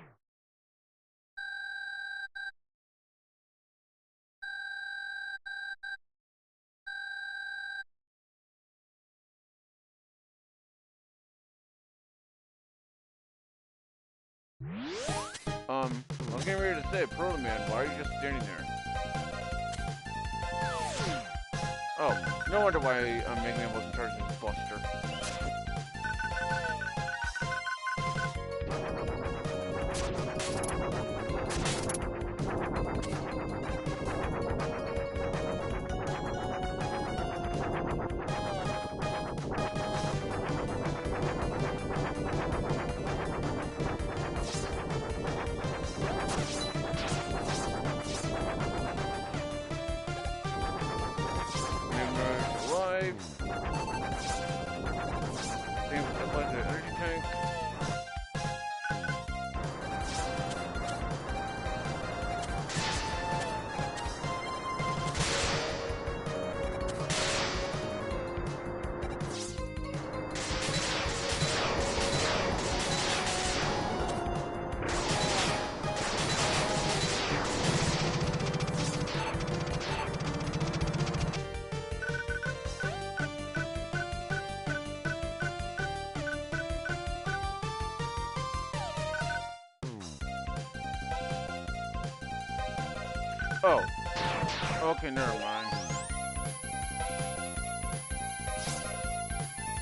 I was getting ready to say, Proto Man, why are you just standing there? Oh, no wonder why Mega Man wasn't charged as Buster. Oh. Okay, never mind.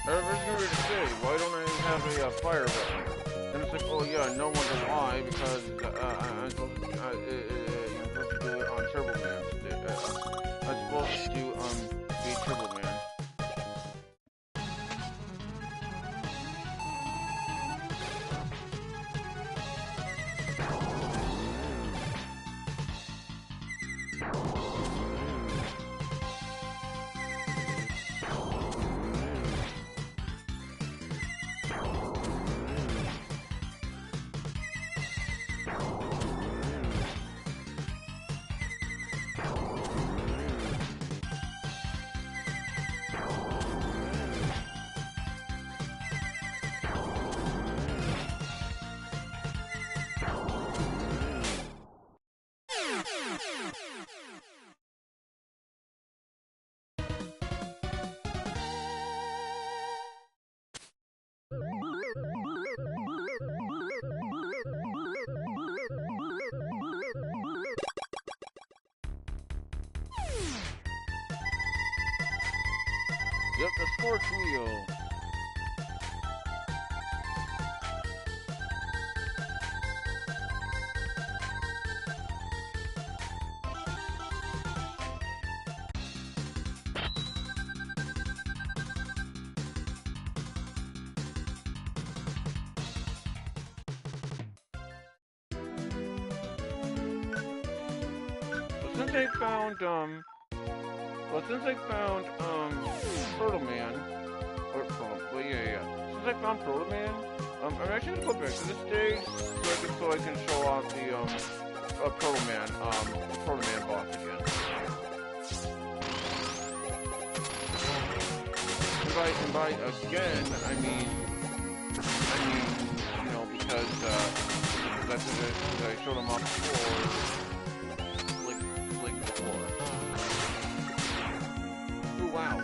I was going to say, why don't I have a fire weapon? And it's like, oh yeah, no wonder why, because I'm supposed to, you're supposed to do it on Turbo Man. I'm supposed to be Turbo Man. torch wheel. Since I found, Turtle Man, since I found Turtle Man, I'm actually gonna go back to this stage so I can show off the, Turtle Man boss again. And by again, I mean, you know, because that's what I showed him off before. Ooh, wow.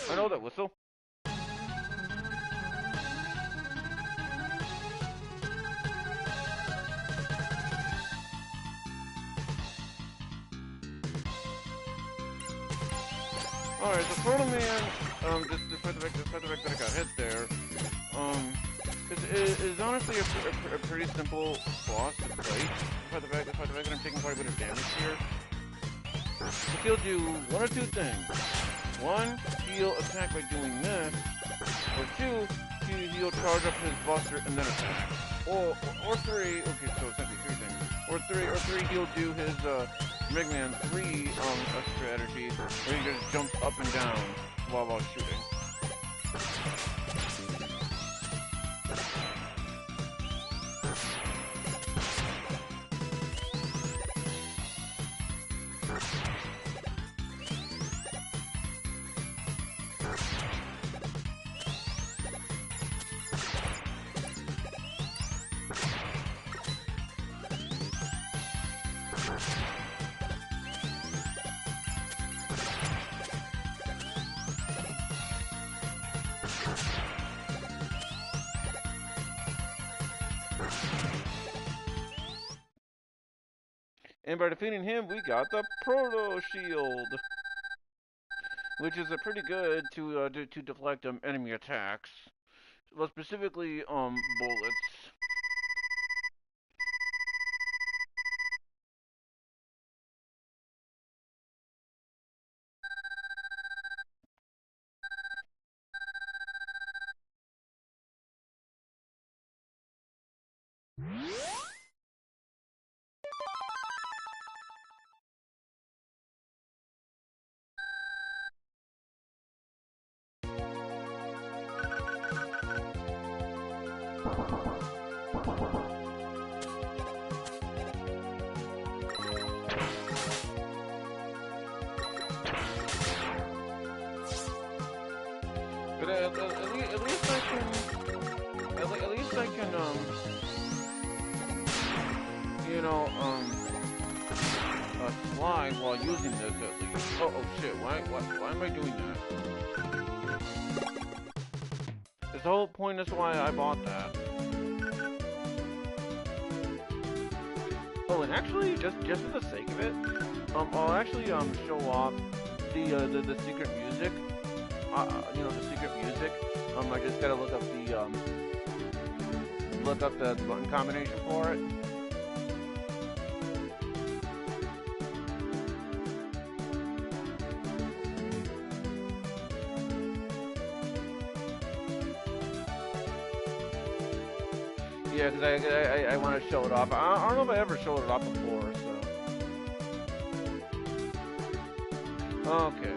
I know that whistle. Alright, so Turtle Man, despite the fact that I got hit there, is honestly a pretty simple boss to fight. Despite the fact that I'm taking quite a bit of damage here. He'll do one or two things. One, he'll attack by doing this, or two, he'll charge up his buster and then attack. Or three, okay, so essentially three things. Or three, he'll do his, Mega Man 3, strategy, where he just jumps up and down while shooting. And by defeating him, we got the Proto Shield, which is pretty good to deflect enemy attacks. Well, specifically bullets. least I can, you know, slide while using this at least. Oh shit, why am I doing that? It's the whole point as to why I bought that. Oh, and actually, just for the sake of it, I'll actually, show off the secret music. You know, the secret music. I just gotta look up the button combination for it. Yeah, because I want to show it off. I don't know if I ever showed it off before, so. Okay.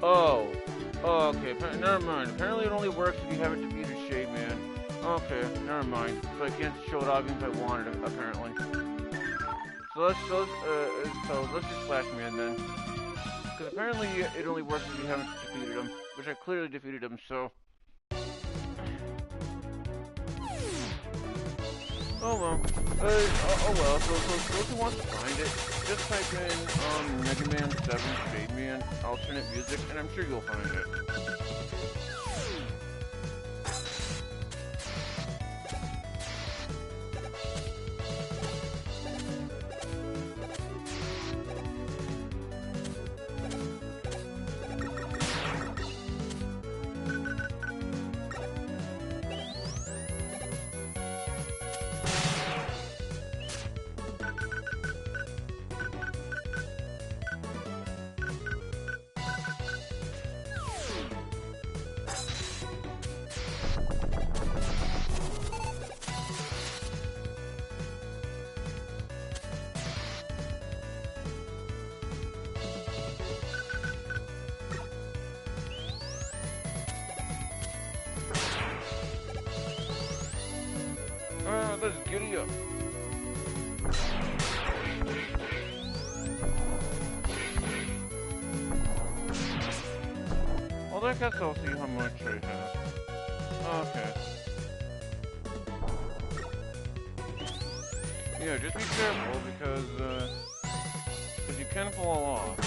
Oh. Okay, never mind. Apparently it only works if you haven't defeated Shade Man. Okay, never mind. So I can't show it off even if I wanted it, apparently. So let's just Slash Man then. Because apparently it only works if you haven't defeated him, which I clearly defeated him, so. Oh well. Oh well, so those who want to find it, just type in Mega Man 7 Shade Man alternate music, and I'm sure you'll find it. Let's giddy up. Well, I guess I'll see how much I have. Okay. Yeah, just be careful because you can fall off.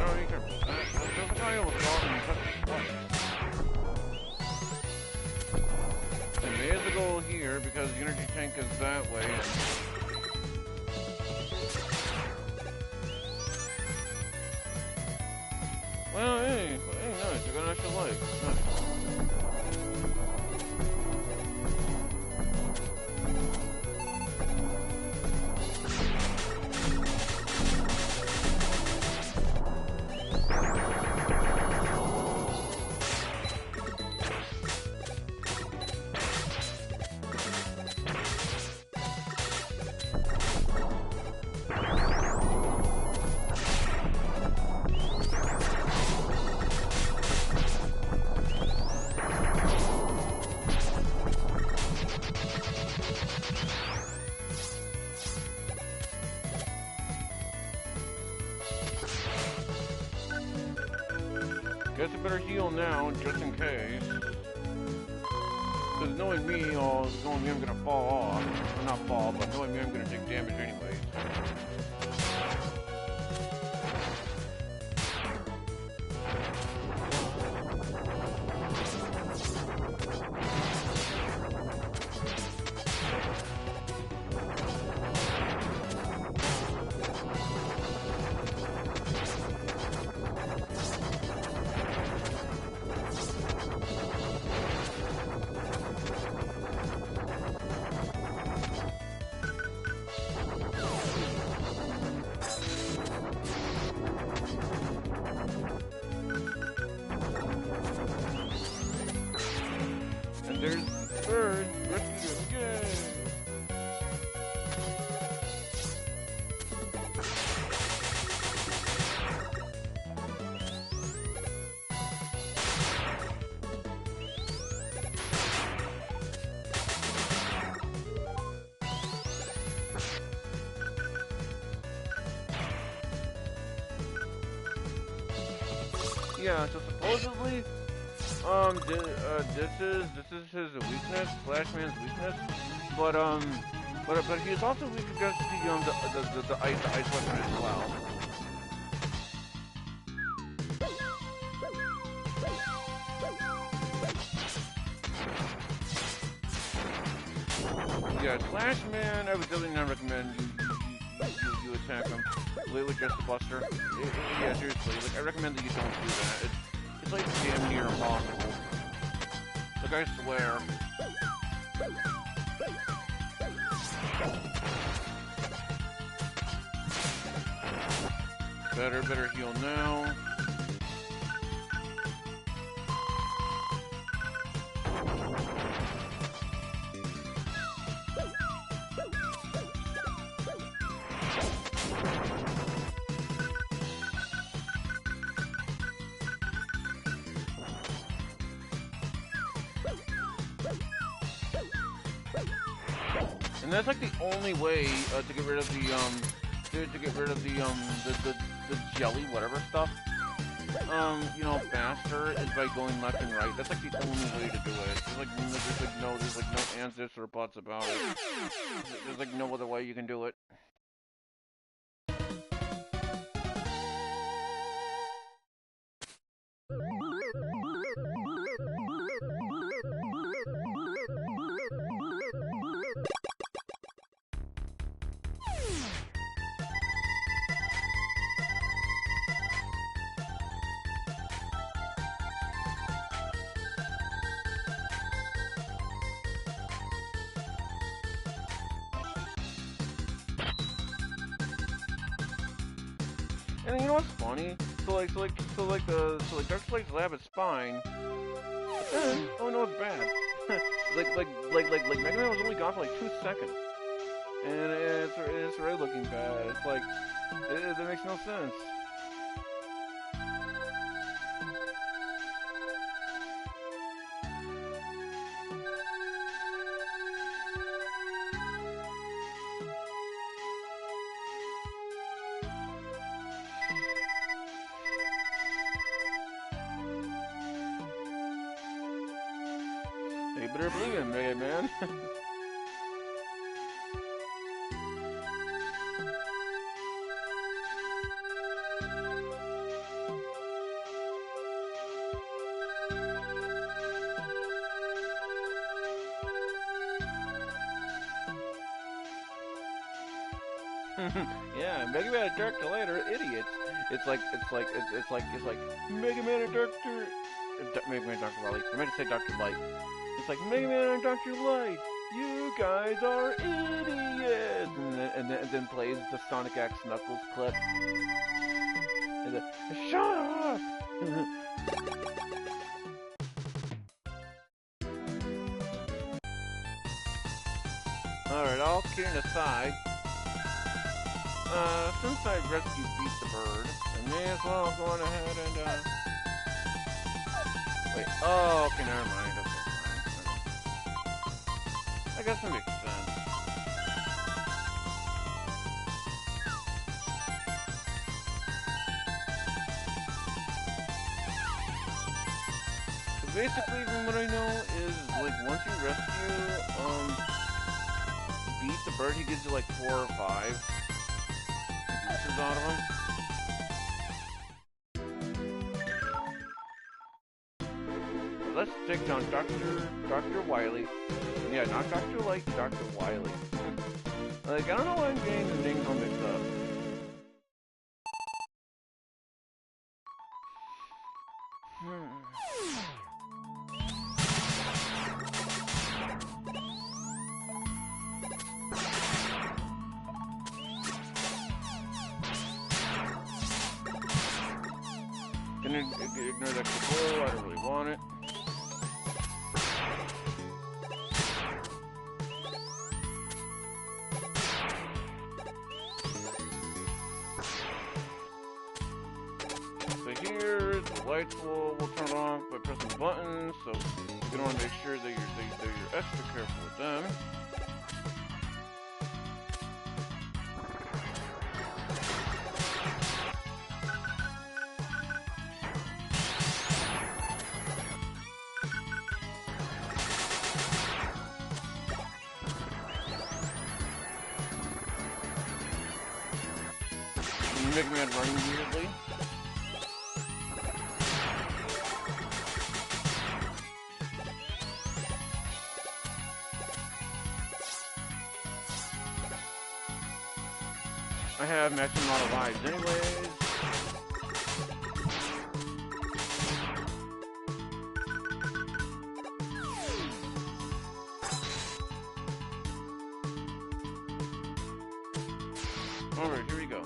Oh, be careful. There's a guy almost off and touch the spikes. And there's the goal here because the energy tank is that way. Well, hey, nice. I got an extra life. Nice. Guess I better heal now, just in case. Because knowing me, I'm gonna fall off. Well, not fall, but knowing me, I'm gonna take damage anyways. yeah, so supposedly, this is his weakness, Flashman's weakness, but he is also weak against the ice weapon as well. Yeah, Flashman, I would definitely not recommend you attack him with just the Buster. Yeah, seriously, like I recommend that you don't do that. It's like damn near impossible. Like I swear. Better heal now. And that's like the only way to get rid of the the jelly whatever stuff. You know, faster is by going left and right. That's like the only way to do it. There's like no ands, ifs, or buts about it. There's like no other way you can do it. And you know what's funny? So like Dark Slade's lab is fine. But then, oh no, it's bad. like Mega Man was only gone for like 2 seconds, and it's really looking bad. It's like that makes no sense. You better believe it, Mega Man. Yeah, Mega Man and Dr. Light are idiots. It's like Mega Man and Mega Man and Dr. Wily. I meant to say Dr. Light. It's like Mega Man and Dr. Light. You guys are idiots. And then plays the Sonic X Knuckles clip. And then, shut up. Alright, all kidding aside. Since I rescued Beat the Bird, I may as well go on ahead and, wait, oh, okay, never mind, okay, fine. I guess that makes sense. So basically, from what I know, is, like, once you rescue, Beat the Bird, he gives you, like, 4 or 5. Out of him. Let's take down Dr. Wily. Yeah, not Dr. Light, Dr. Wily. Like, I don't know why I'm getting the names all mixed up. Ignore that control, I don't really want it. So here, the lights will turn off by pressing buttons, so you want to make sure that you're extra careful with them. Mega Man running weirdly. I have maximum amount of lives anyways. Alright, here we go.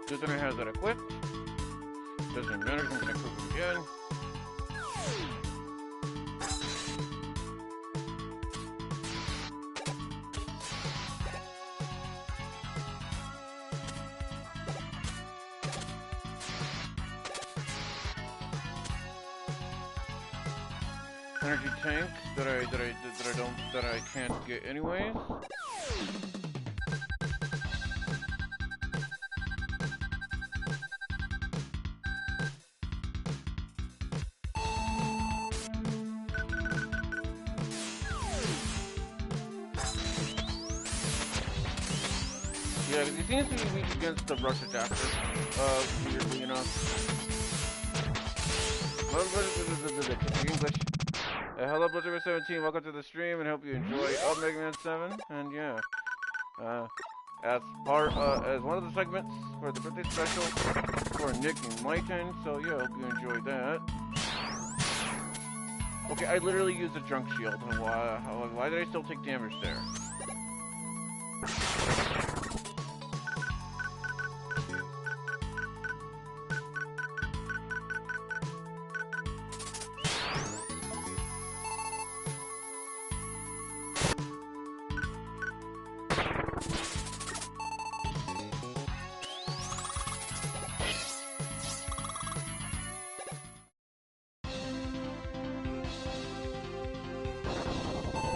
Doesn't have that equipped. Doesn't matter, I'm gonna equip it again. Energy tank that I can't get anyways. Yeah, he seems to be weak against the rush adapter, weirdly enough. English. Hello, Blizzard 17, welcome to the stream, and hope you enjoy Mega Man 7, and yeah. As one of the segments for the birthday special for NickTheEnlightened, so yeah, hope you enjoyed that. Okay, I literally used a drunk shield, why did I still take damage there?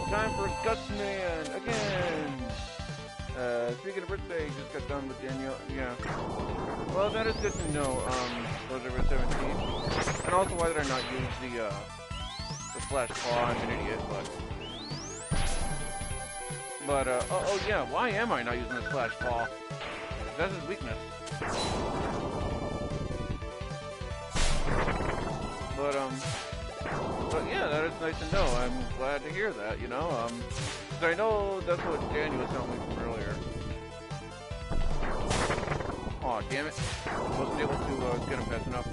Time for Cussing again! Speaking of birthday, just got done with Daniel, yeah. Well, that is good to know, Blizzard 17. And also, why did I not use the Flash Claw? I'm an idiot, but oh yeah, why am I not using the Flash Claw? That's his weakness. But yeah, that is nice to know. I'm glad to hear that, you know, because I know that's what Danny was telling me from earlier. Aw, damn it. Wasn't able to get him fast enough.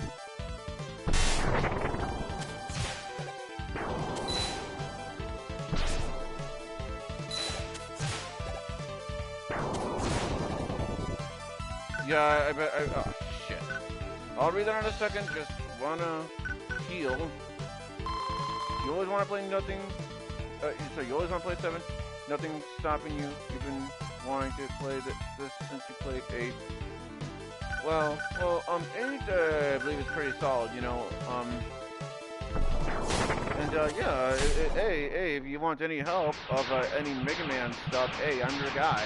Yeah, I bet, oh, shit. I'll read that in a second, just wanna heal. You always want to play nothing, so you always want to play 7, nothing's stopping you, you've been wanting to play this since you played 8. Well, 8, I believe is pretty solid, you know, and, yeah, hey, if you want any help of, any Mega Man stuff, hey, I'm your guy.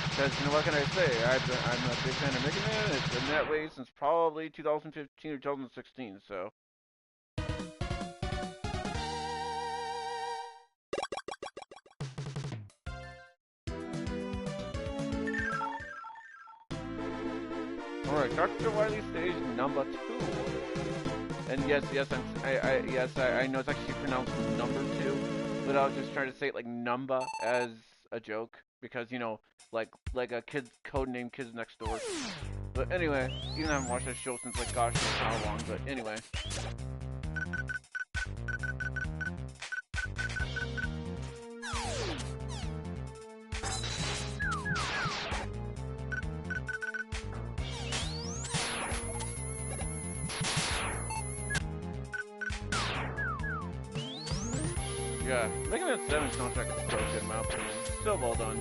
Because, you know, what can I say, I'm a big fan of Mega Man, it's been that way since probably 2015 or 2016, so. Alright, Dr. Wily stage number 2. And yes, I know it's actually pronounced number 2, but I was just trying to say it like number as a joke, because, you know, like a kid's codename Kids Next Door. But anyway, even though I haven't watched that show since like gosh knows how long, but anyway. Yeah, Mega Man 7 soundtrack is so good in my opinion. So well done.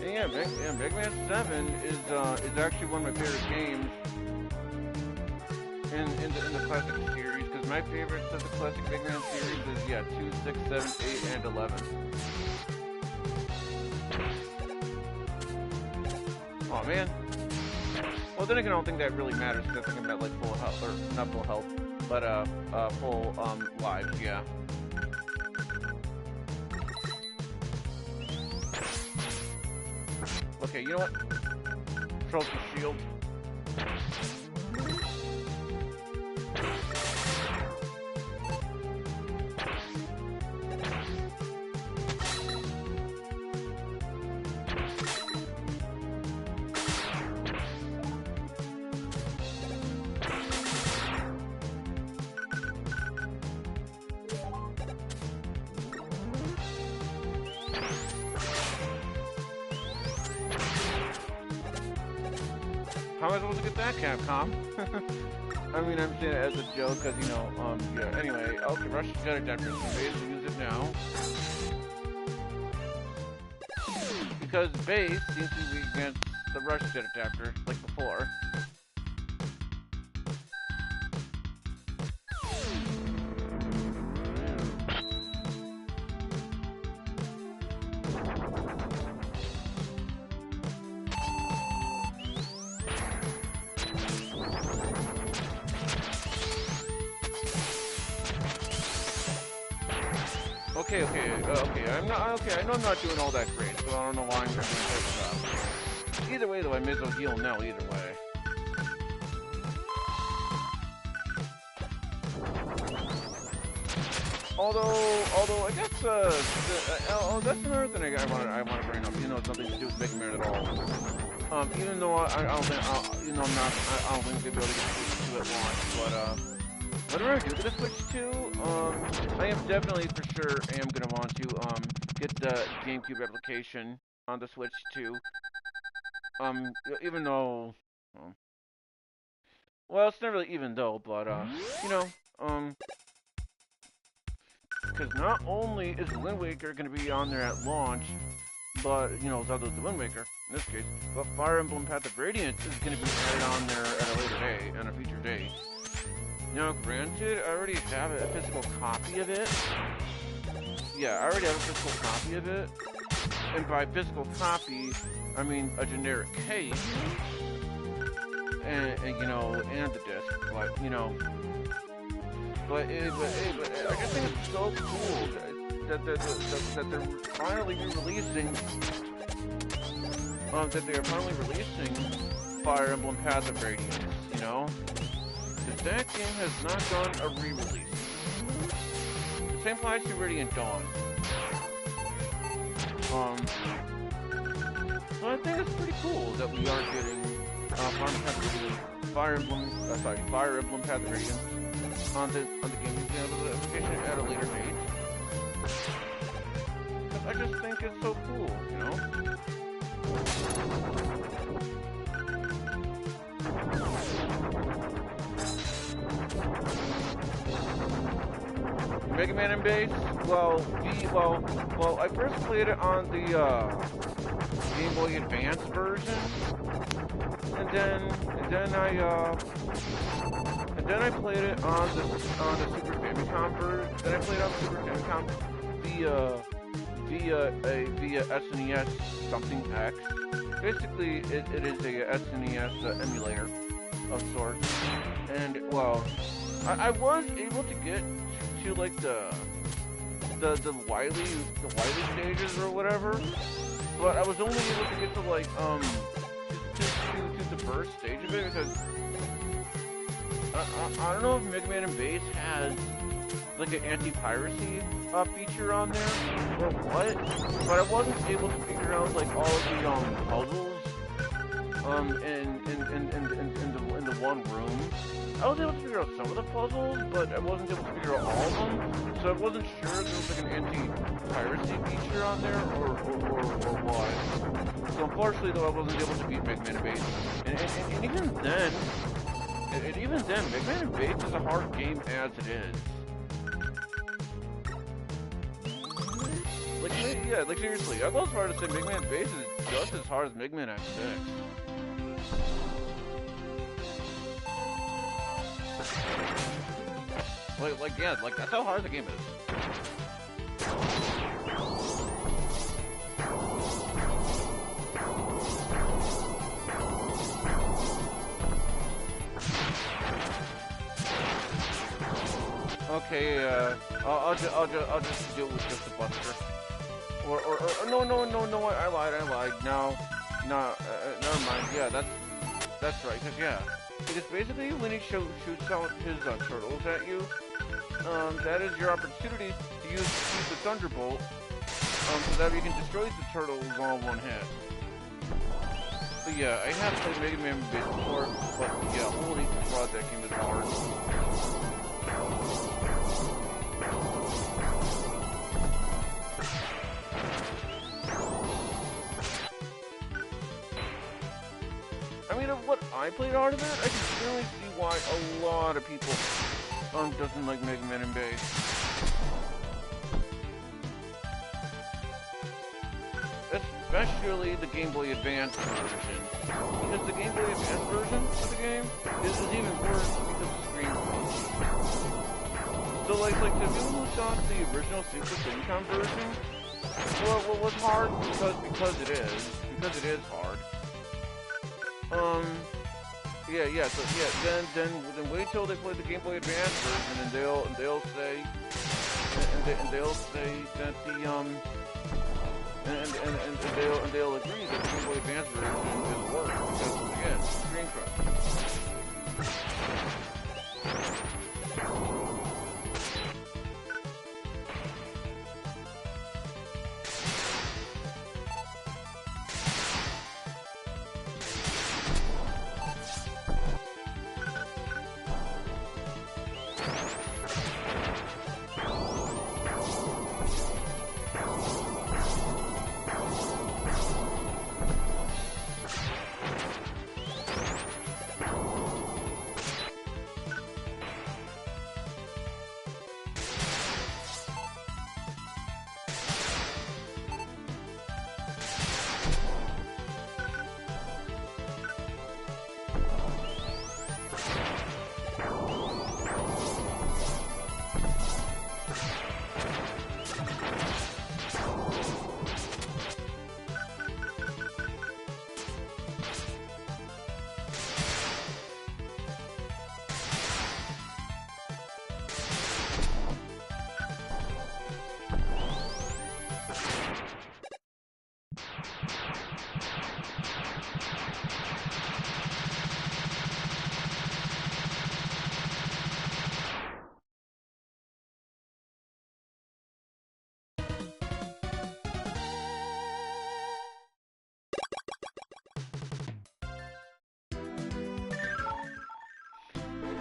Yeah, Mega Man 7 is actually one of my favorite games in the classic series, because my favorites of the classic Mega Man series is 2, 6, 7, 8, and 11. Oh man. Well, then again, I don't think that really matters, because I'm thinking about like full health, or not full health, but full lives, yeah. Okay, you know what? Trophy shield. How am I supposed to get that, Capcom? I mean, I'm saying it as a joke, because, you know, yeah, anyway. Okay, rush jet adapter, so basically use it now. Because base seems to be against the rush jet adapter, like before. Okay. I know I'm not doing all that great, so I don't know why I'm doing this up. Either way, though, I may as well heal now. Either way. Although I guess that's another thing I want to bring up. You know, it's nothing to do with Mega Man at all. Even though I don't think I don't think they'll be able to get Switch 2 at launch, but whatever I do get a Switch 2, I am definitely for sure gonna want to get the GameCube application on the Switch 2. Even though, well, it's not really even though, but you know, because not only is Wind Waker gonna be on there at launch, but you know, Zelda's the Wind Waker in this case, but Fire Emblem Path of Radiance is gonna be added on there at a later day, on a future date. Now, granted, I already have a physical copy of it. Yeah, I already have a physical copy of it. And by physical copy, I mean a generic case. And you know, and the disc. But, you know. But I just think it's so cool that they're finally re-releasing. That they're finally releasing Fire Emblem Path of Radiance, you know? Because that game has not done a re-release. The same applies to Radiant Dawn. So I think it's pretty cool that we are getting Fire Emblem Path of Radiance on the GameCube application at a later date. Because I just think it's so cool, you know? Mega Man and Base? Well, I first played it on the Game Boy Advance version, and then I played it on the Super Famicom version. Then I played it on the Super Famicom via SNES something X. Basically, it is a SNES emulator of sorts, and well, I was able to get to like the Wily stages or whatever, but I was only able to get to like to the first stage of it, because I don't know if Mega Man and Base has like an anti-piracy feature on there or what, but I wasn't able to figure out like all of the puzzles in the one room. I was able to figure out some of the puzzles, but I wasn't able to figure out all of them, so I wasn't sure if there was like an anti-piracy feature on there or what. So unfortunately, though, I wasn't able to beat Mega Man Base, and even then, Mega Man Base is a hard game as it is. Like seriously, I'd go as far to say Mega Man Base is just as hard as Mega Man X6. Like that's how hard the game is. Okay, I'll just deal with just the Buster. Or no, I lied. No, never mind. Yeah, that's right. Cause yeah, because basically when he shoots out his turtles at you, that is your opportunity to use the Thunderbolt, so that you can destroy the turtles all in one hit. But yeah, I have played Mega Man Base before, but yeah, holy crap, that game is hard. I mean, of what I played out of it, I can certainly see why a lot of people doesn't like Mega Man Base. Especially the Game Boy Advance version. Because the Game Boy Advance version of the game is even worse because of screen crunch. So like the people who saw the original Super Famicom version, well, was hard because it is hard. Then wait till they play the Game Boy Advance version and they'll say that they'll agree that the Game Boy Advance version is worse because again, screen crunch.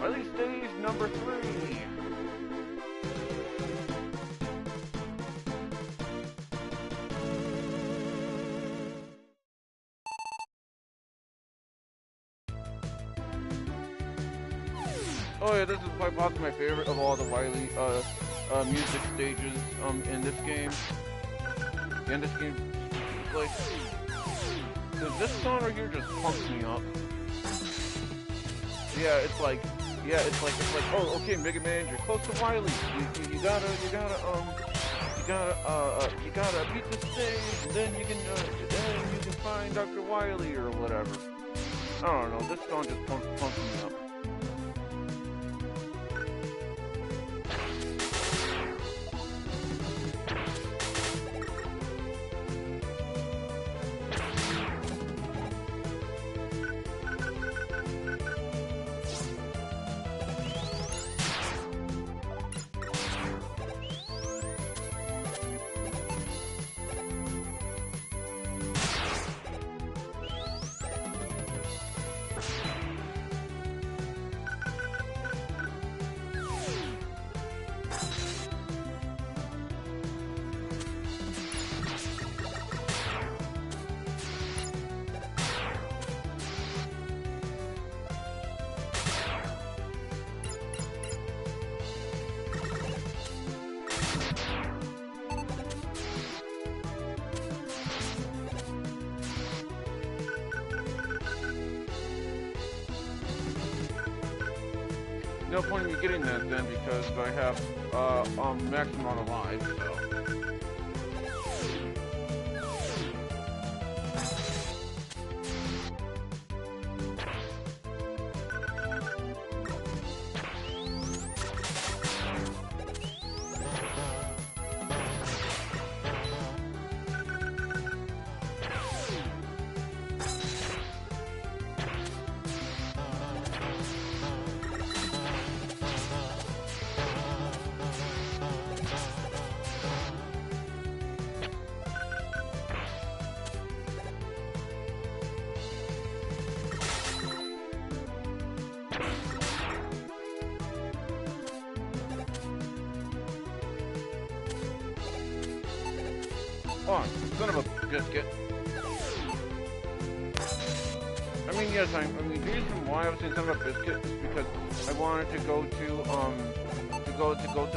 Release stage number 3. Oh yeah, this is quite possibly my favorite of all the Wily music stages in this game. Like, cause this song right here just pumps me up. Yeah, it's like, oh, okay, Mega Man, you're close to Wily. You gotta beat the stage, and then you can find Dr. Wily or whatever. I don't know. This song just pumps me up. no point in me getting that then because I have maximum amount of lives, so. Oh, son of a biscuit. I mean, yes, I mean, the reason why I was saying son of a biscuit is because I wanted to go to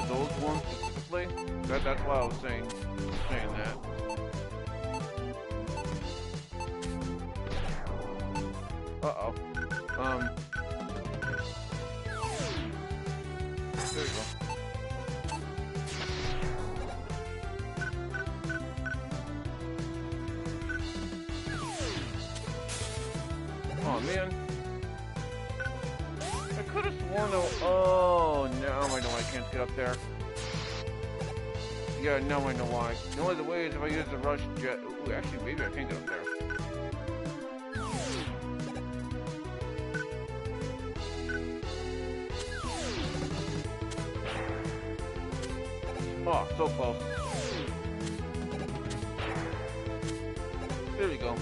those ones specifically. That's why I was saying that. Uh-oh. There you go. Oh man. I could have sworn though. Oh, now I know I can't get up there. Yeah, now I know why. The only way is if I use the rush jet. Ooh, actually, maybe I can get up there. Oh, so close. There we go.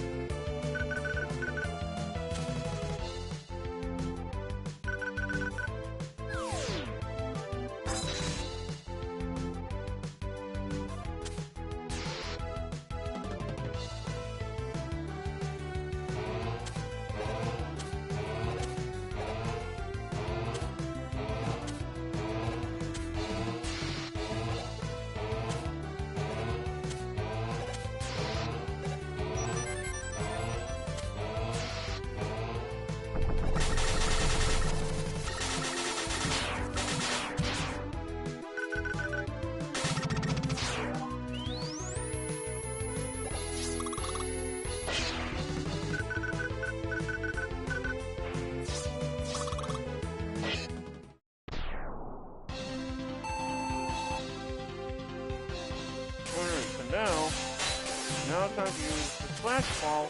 Now it's time to use the Flash Claw.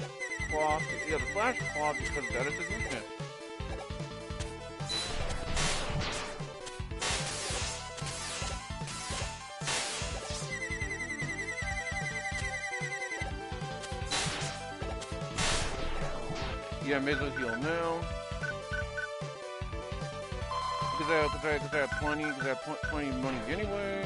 Yeah, the Flash Claw because that is his weakness. Yeah, may as well heal now. Because I have plenty of money anyway.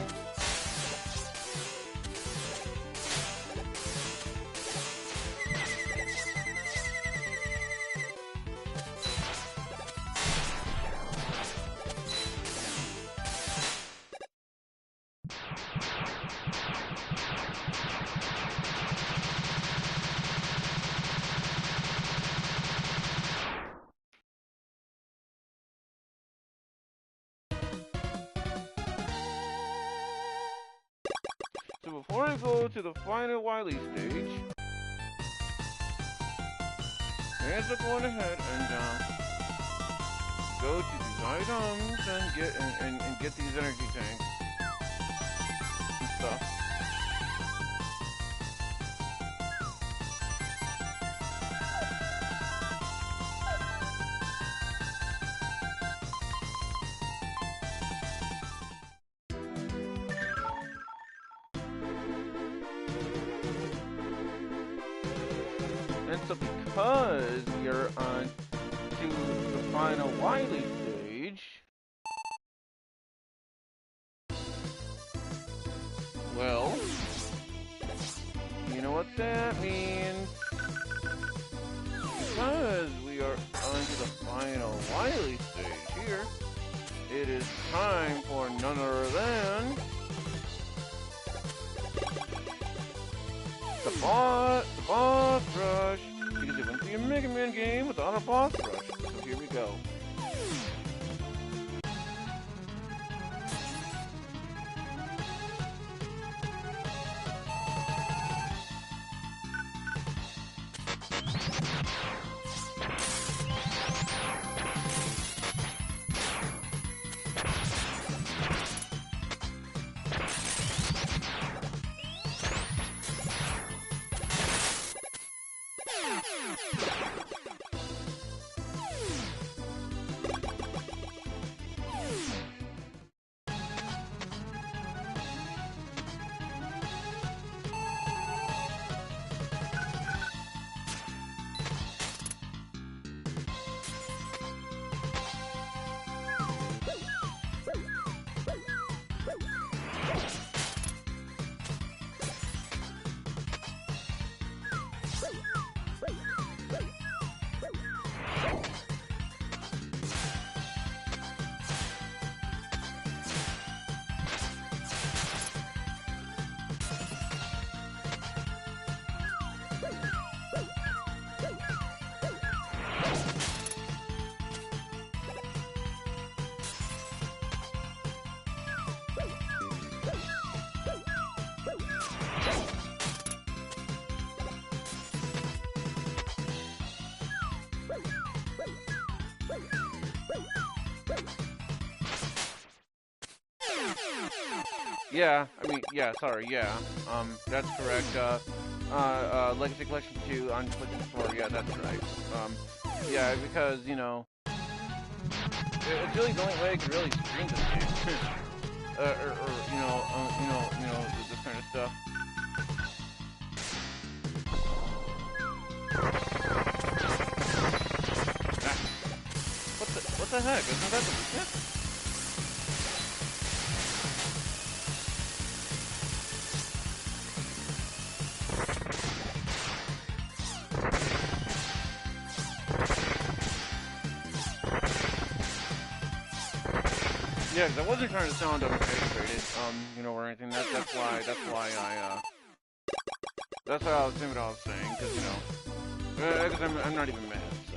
So before I go to the final Wily stage, I end up going ahead and go to these items and get these energy tanks and stuff. And so because you're on to the final Wily stage, well, you know what that means. Because we are on to the final Wily stage here, it is time for none other than the boss rush, because it wouldn't be a Mega Man game without a boss rush. So here we go. Yeah, I mean, yeah, sorry, yeah. That's correct. Legacy Collection 2 on PlayStation 4, yeah, that's right. Yeah, because, you know, it's really the only way I can really stream this game. Or this kind of stuff. Ah, what the heck? Isn't that the weakness? Yeah, because I wasn't trying to sound unfrustrated, you know, or anything. That's why I was saying what I was saying, because, you know, because I'm not even mad, so.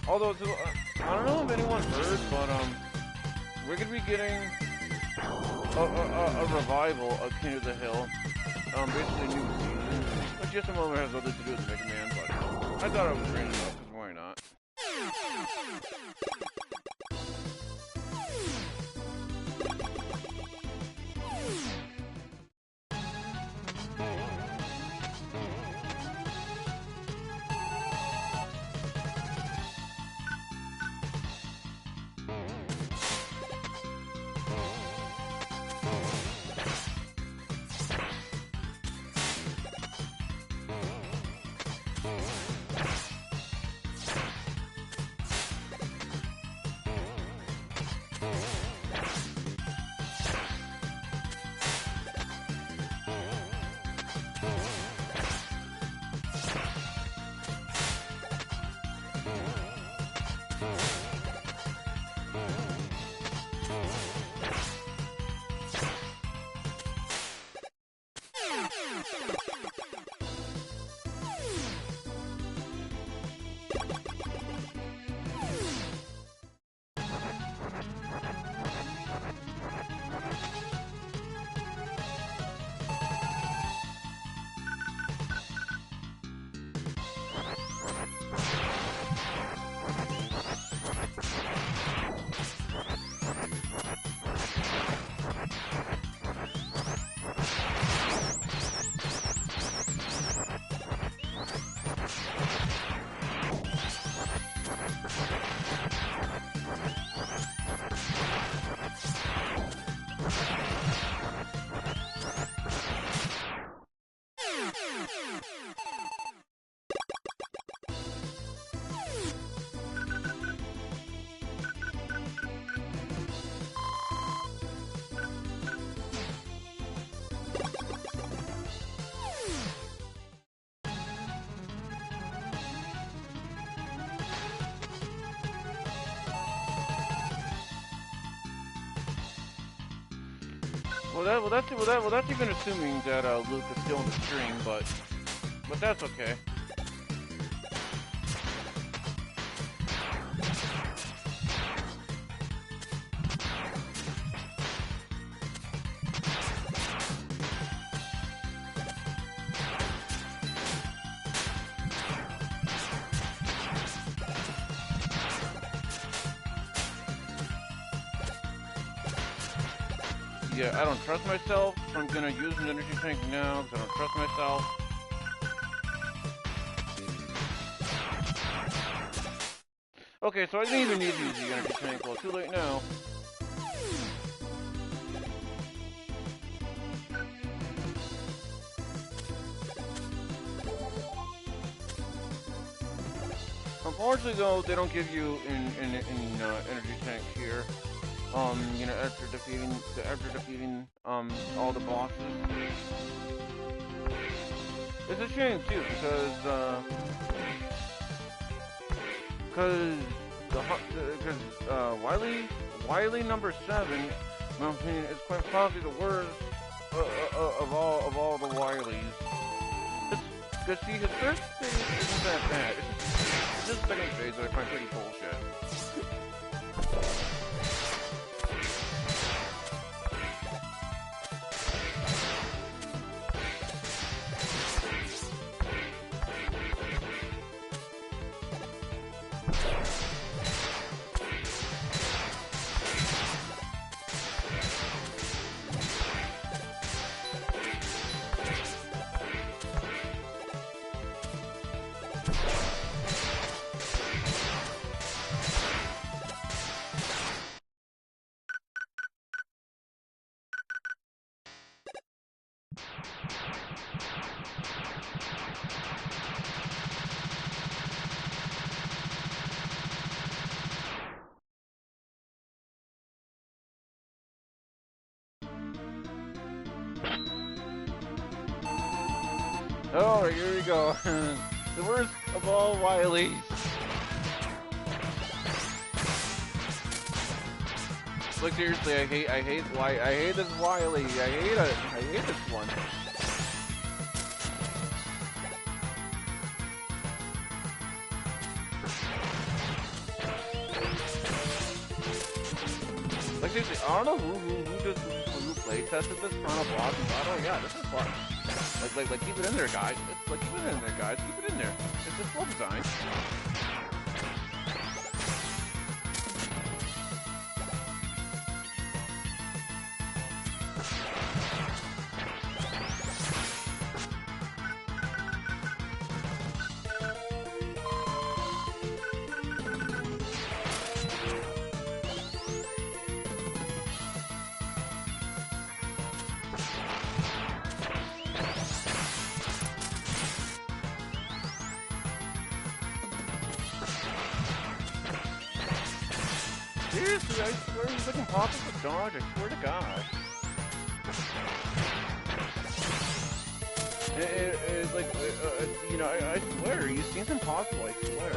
Although, I don't know if anyone heard, but, we're gonna be getting a revival of King of the Hill, basically a new season, but just a moment has nothing to do with Mega Man, but I thought I was bringing it up, because why not? that's even assuming that Luke is still in the stream, but that's okay. Yeah, I don't trust myself. I'm gonna use an energy tank now because I don't trust myself. Okay, so I didn't even need to use the energy tank. Well, too late now. Unfortunately, though, they don't give you an energy tank here. You know, after defeating all the bosses. It's a shame too because Wily number 7, in my opinion, is quite possibly the worst of all the Wileys. Because see, his first phase isn't that bad. It's just second phase that I find pretty bullshit. Oh, here we go. The worst of all Wileys. Like seriously, I hate this Wily. I hate this one. Like seriously, I don't know who play tested this kind of boss and thought, oh yeah, this is fun. Like keep it in there, guys. It's like keep it in there, guys. Keep it in there. It's just well designed. Seriously, I swear he's looking impossible to dodge, I swear to God. It's like, you know, I swear, he seems impossible, I swear.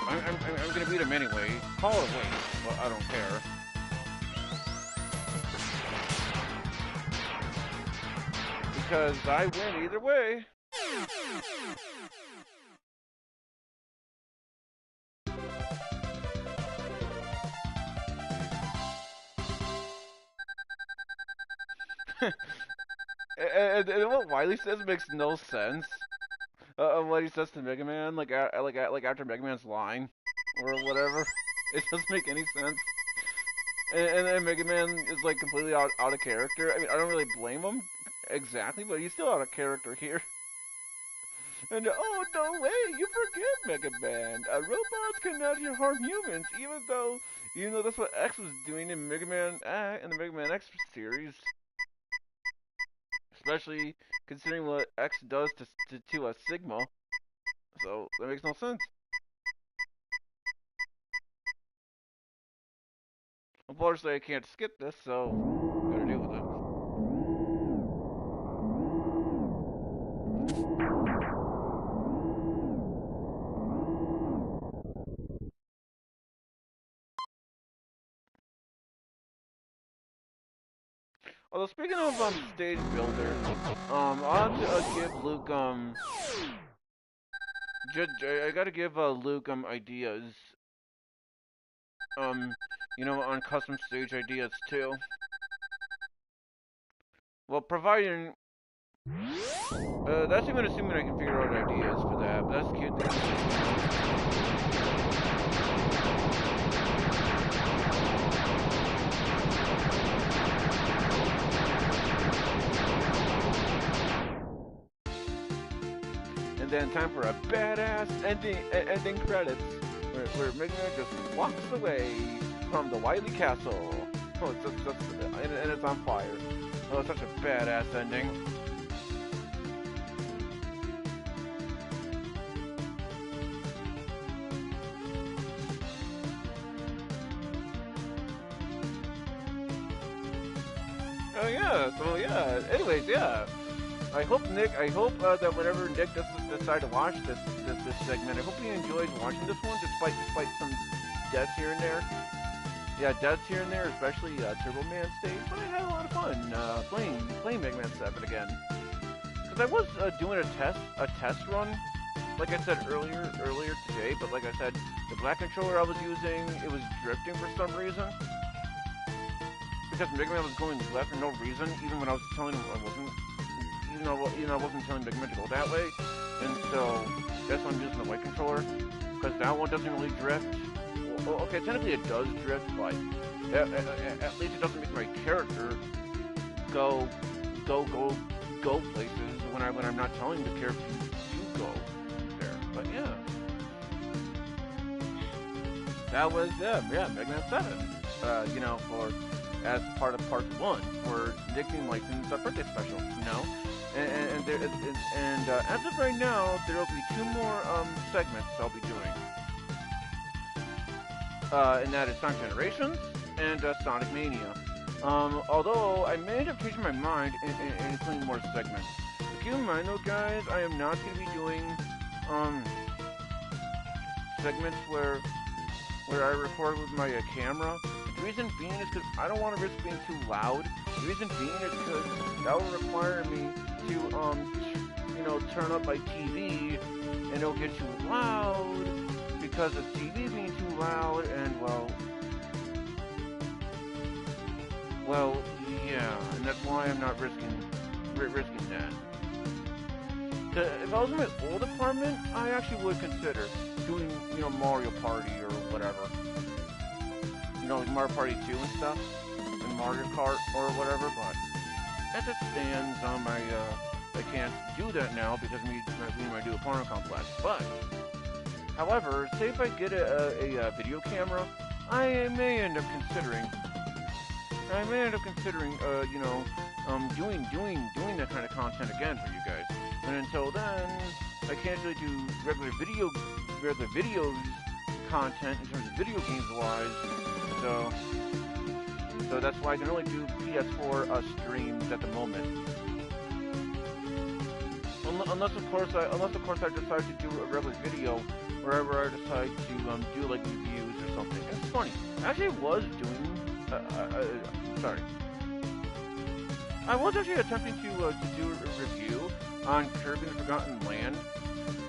I'm gonna beat him anyway. Call it a waste, but I don't care. Because I win either way. And what Wily says makes no sense. What he says to Mega Man, like after Mega Man's line, or whatever, it doesn't make any sense. And then Mega Man is like completely out of character. I mean, I don't really blame him exactly, but he's still out of character here. And oh no way, you forget Mega Man. Robots cannot harm humans, even though that's what X was doing in Mega Man in the Mega Man X series. Especially considering what X does to Sigma. So that makes no sense. Unfortunately, I can't skip this, so gotta deal with it. Although speaking of stage builder, I'll have to give Luke I gotta give Luke ideas on custom stage ideas too. Well, providing that's even assuming I can figure out ideas for that. But that's cute. And then time for a badass ending credits, where Mega Man just walks away from the Wily Castle. Oh, and it's on fire. Oh, it's such a badass ending. Oh yeah, so yeah. Anyways, yeah. I hope that whenever Nick does decide to watch this segment, I hope he enjoys watching this one, despite some deaths here and there. Yeah, deaths here and there, especially Turbo Man stage. But I had a lot of fun playing Mega Man 7 again. Because I was doing a test run, like I said earlier today. But like I said, the black controller I was using, it was drifting for some reason. Because Mega Man was going left for no reason, even when I was telling him I wasn't. I wasn't telling Mega Man to go that way, and so that's why I'm using the white controller, because that one doesn't really drift. Well, okay, technically it does drift, but at least it doesn't make my character go places when I'm not telling the character to go there. But yeah, that was Mega Man 7. For as part of part 1 for NickTheEnlightened's birthday special. And as of right now, there will be 2 more segments I'll be doing. And that is Sonic Generations and Sonic Mania. Although I may end up changing my mind and including more segments. But keep in mind though, guys, I am not going to be doing segments where I record with my camera. The reason being is because I don't want to risk being too loud. The reason being is because that will require me to, turn up my TV, and it'll get too loud because of TV being too loud, and yeah, and that's why I'm not risking that. If I was in my old apartment, I actually would consider doing, Mario Party or whatever. Mario Party 2 and stuff, and Mario Kart or whatever, but as it stands, I can't do that now because me and my new apartment complex. But, however, say if I get a video camera, I may end up considering, doing that kind of content again for you guys. And until then, I can't really do regular videos content in terms of video games wise. So that's why I can only do PS4 streams at the moment. Unless of course I decide to do a regular video wherever I decide to do like reviews or something. It's funny. Actually, I was doing. I was actually attempting to do a review on Kirby the Forgotten Land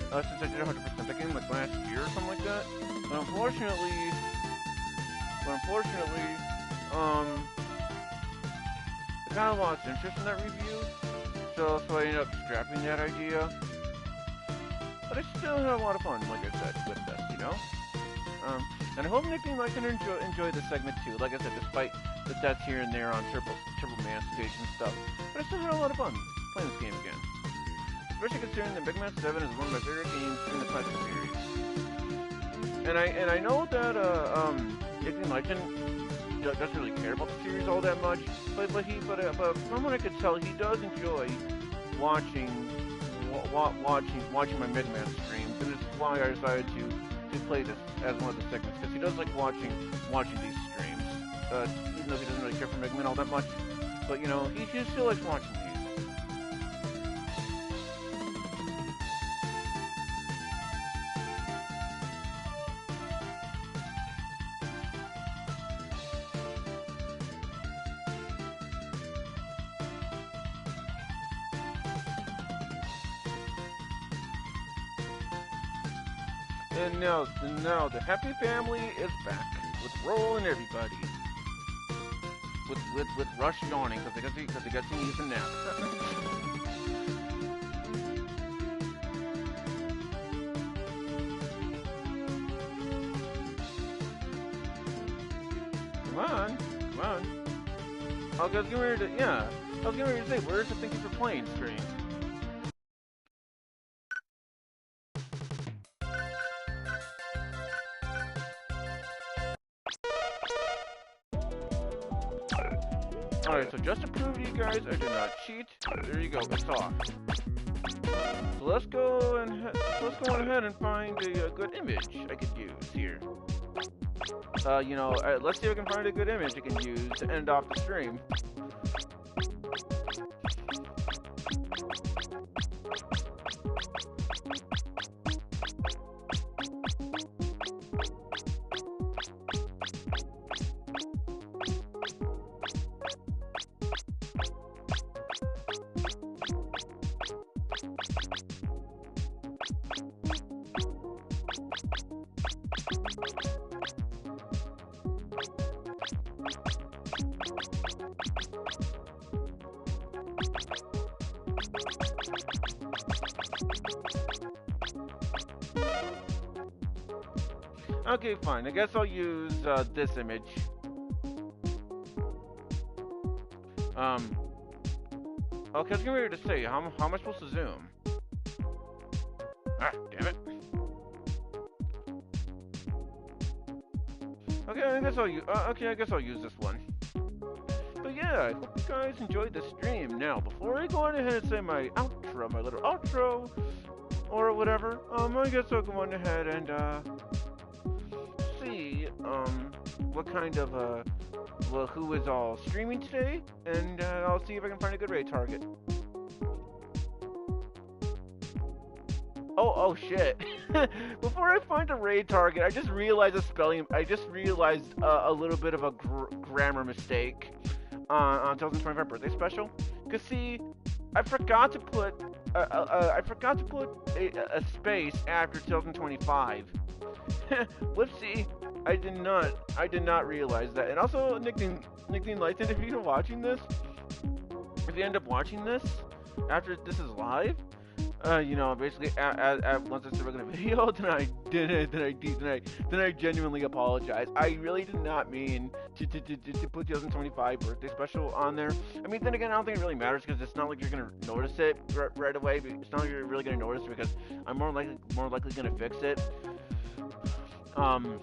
since I did 100% the game like last year or something like that. But unfortunately, I kind of lost interest in that review, so I ended up scrapping that idea. But I still had a lot of fun, like I said, with this, and I hope NickTheEnlightened can enjoy this segment too. Like I said, despite the deaths here and there on Turbo Man stage and stuff, but I still had a lot of fun playing this game again. especially considering that Mega Man 7 is one of my favorite games in the classic series. And I know that NickTheEnlightened doesn't really care about the series all that much, but from what I could tell, he does enjoy watching my Mega Man streams, and it's why I decided to play this as one of the segments, because he does like watching these streams, even though he doesn't really care for Mega Man all that much. But you know, he still likes watching these. And now the happy family is back with Roll and everybody. With Rush yawning because they got to use a nap. Come on. I was getting ready to say, where's the Thank You for Playing screen? Alright, so just to prove to you guys I did not cheat, there you go, it's off. So let's go ahead and find a good image I could use here. Let's see if I can find a good image I can use to end off the stream. Okay, fine. I guess I'll use this image. Okay, I was getting ready to say, how am I supposed to zoom? Ah, damn it. Okay, I guess I'll use this one. But yeah, I hope you guys enjoyed the stream. Now, before I go on ahead and say my little outro, or whatever, I guess I'll go on ahead and see what kind of who is all streaming today, and I'll see if I can find a good raid target. Oh shit. Before I find a raid target, I just realized a little bit of a grammar mistake on 2025 birthday special. Cause see, I forgot to put a space after 2025. Whoopsie. I did not realize that. And also, NickTheEnlightened, if you're watching this, if you end up watching this after this is live, basically once it's a regular video, then I genuinely apologize. I really did not mean to put 2025 birthday special on there. I mean, then again, I don't think it really matters because it's not like you're gonna notice it right away. It's not like you're really gonna notice it because I'm more likely gonna fix it. I'm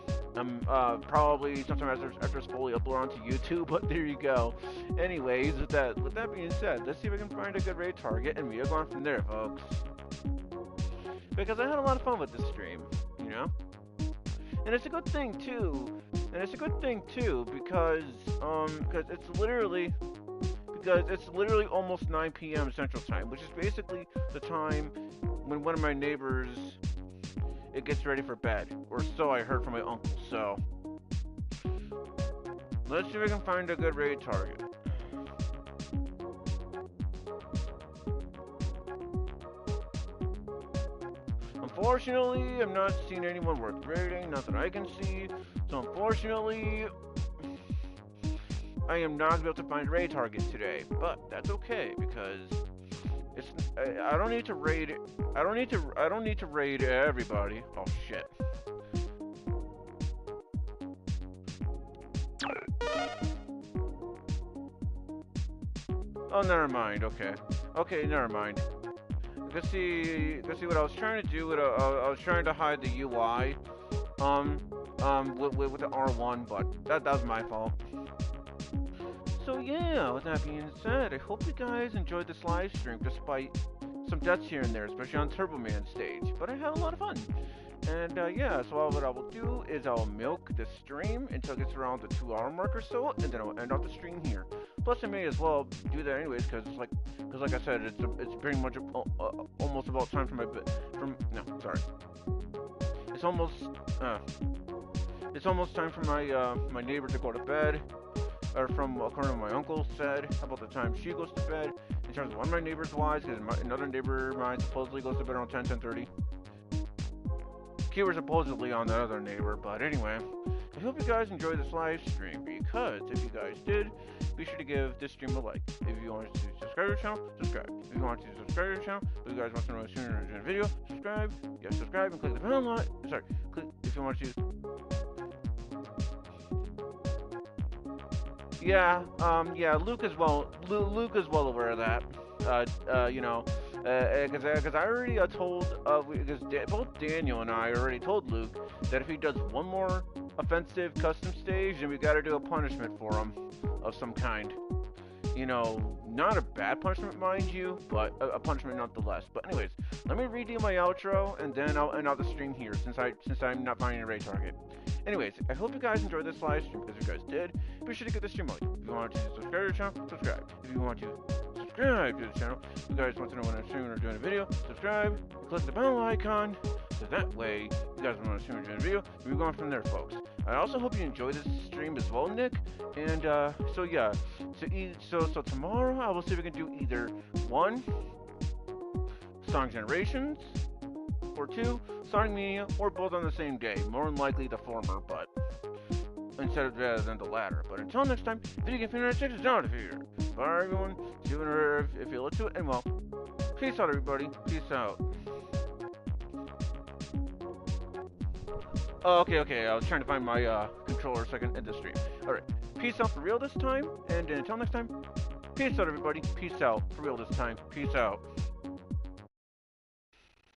probably sometime after it's fully uploaded onto YouTube, but there you go. Anyways, with that being said, let's see if we can find a good raid target, and we are going from there, folks. Because I had a lot of fun with this stream, you know? And it's a good thing too. Because it's literally almost 9 p.m. Central Time, which is basically the time when one of my neighbors it gets ready for bed, or so I heard from my uncle. So let's see if we can find a good raid target. Unfortunately, I'm not seeing anyone worth raiding, not that I can see. So unfortunately, I am not going to be able to find a raid target today. But that's okay because I don't need to raid. I don't need to raid everybody. Oh shit. Oh, never mind. Okay, never mind. see what I was trying to do. I was trying to hide the UI, with the R1, but that was my fault. So yeah, with that being said, I hope you guys enjoyed this live stream despite some deaths here and there, especially on Turbo Man stage. But I had a lot of fun. And yeah, so what I will do is I'll milk the stream until it gets around the 2 hour mark or so, and then I'll end off the stream here. Plus, I may as well do that anyways, because like I said, it's pretty much almost about time for my it's almost time for my neighbor to go to bed. Or from according to my uncle said about the time she goes to bed. In terms of one of my neighbors' wives, because another neighbor of mine supposedly goes to bed around 10:30. Keyword supposedly on the other neighbor, but anyway, I hope you guys enjoyed this live stream, because if you guys did, be sure to give this stream a like. If you want to subscribe to the channel, subscribe. If you want to subscribe to the channel, if you guys want to know as soon as I do a video, subscribe. Yeah, subscribe and click the bell icon. Sorry, click if you want to. Yeah, Luke is well aware of that. Because I already told, because both Daniel and I already told Luke that if he does one more offensive custom stage, then we gotta do a punishment for him of some kind. Not a bad punishment, mind you, but a punishment nonetheless. But anyways, let me redo my outro, and then I'll end out the stream here, since I'm not finding a raid target. Anyways, I hope you guys enjoyed this live stream, because if you guys did, be sure to give this stream a like. If you want to subscribe to the channel, subscribe. If you want to subscribe to the channel, if you guys want to know when I'm streaming or doing a video, subscribe, click the bell icon, so that way you guys want to stream or doing a video, and we're going from there, folks. I also hope you enjoy this stream as well, Nick. And so yeah, so tomorrow I will see if we can do either 1, Sonic Generations, or 2, Sonic Mania, or both on the same day. More than likely the former, but instead of rather than the latter. But until next time, Video Game Fan 96 is out of here. Bye everyone, do it if you look to it, and well, peace out everybody, peace out. Oh, okay, I was trying to find my controller so I can end the stream. Alright, peace out for real this time, and until next time, peace out everybody, peace out for real this time, peace out.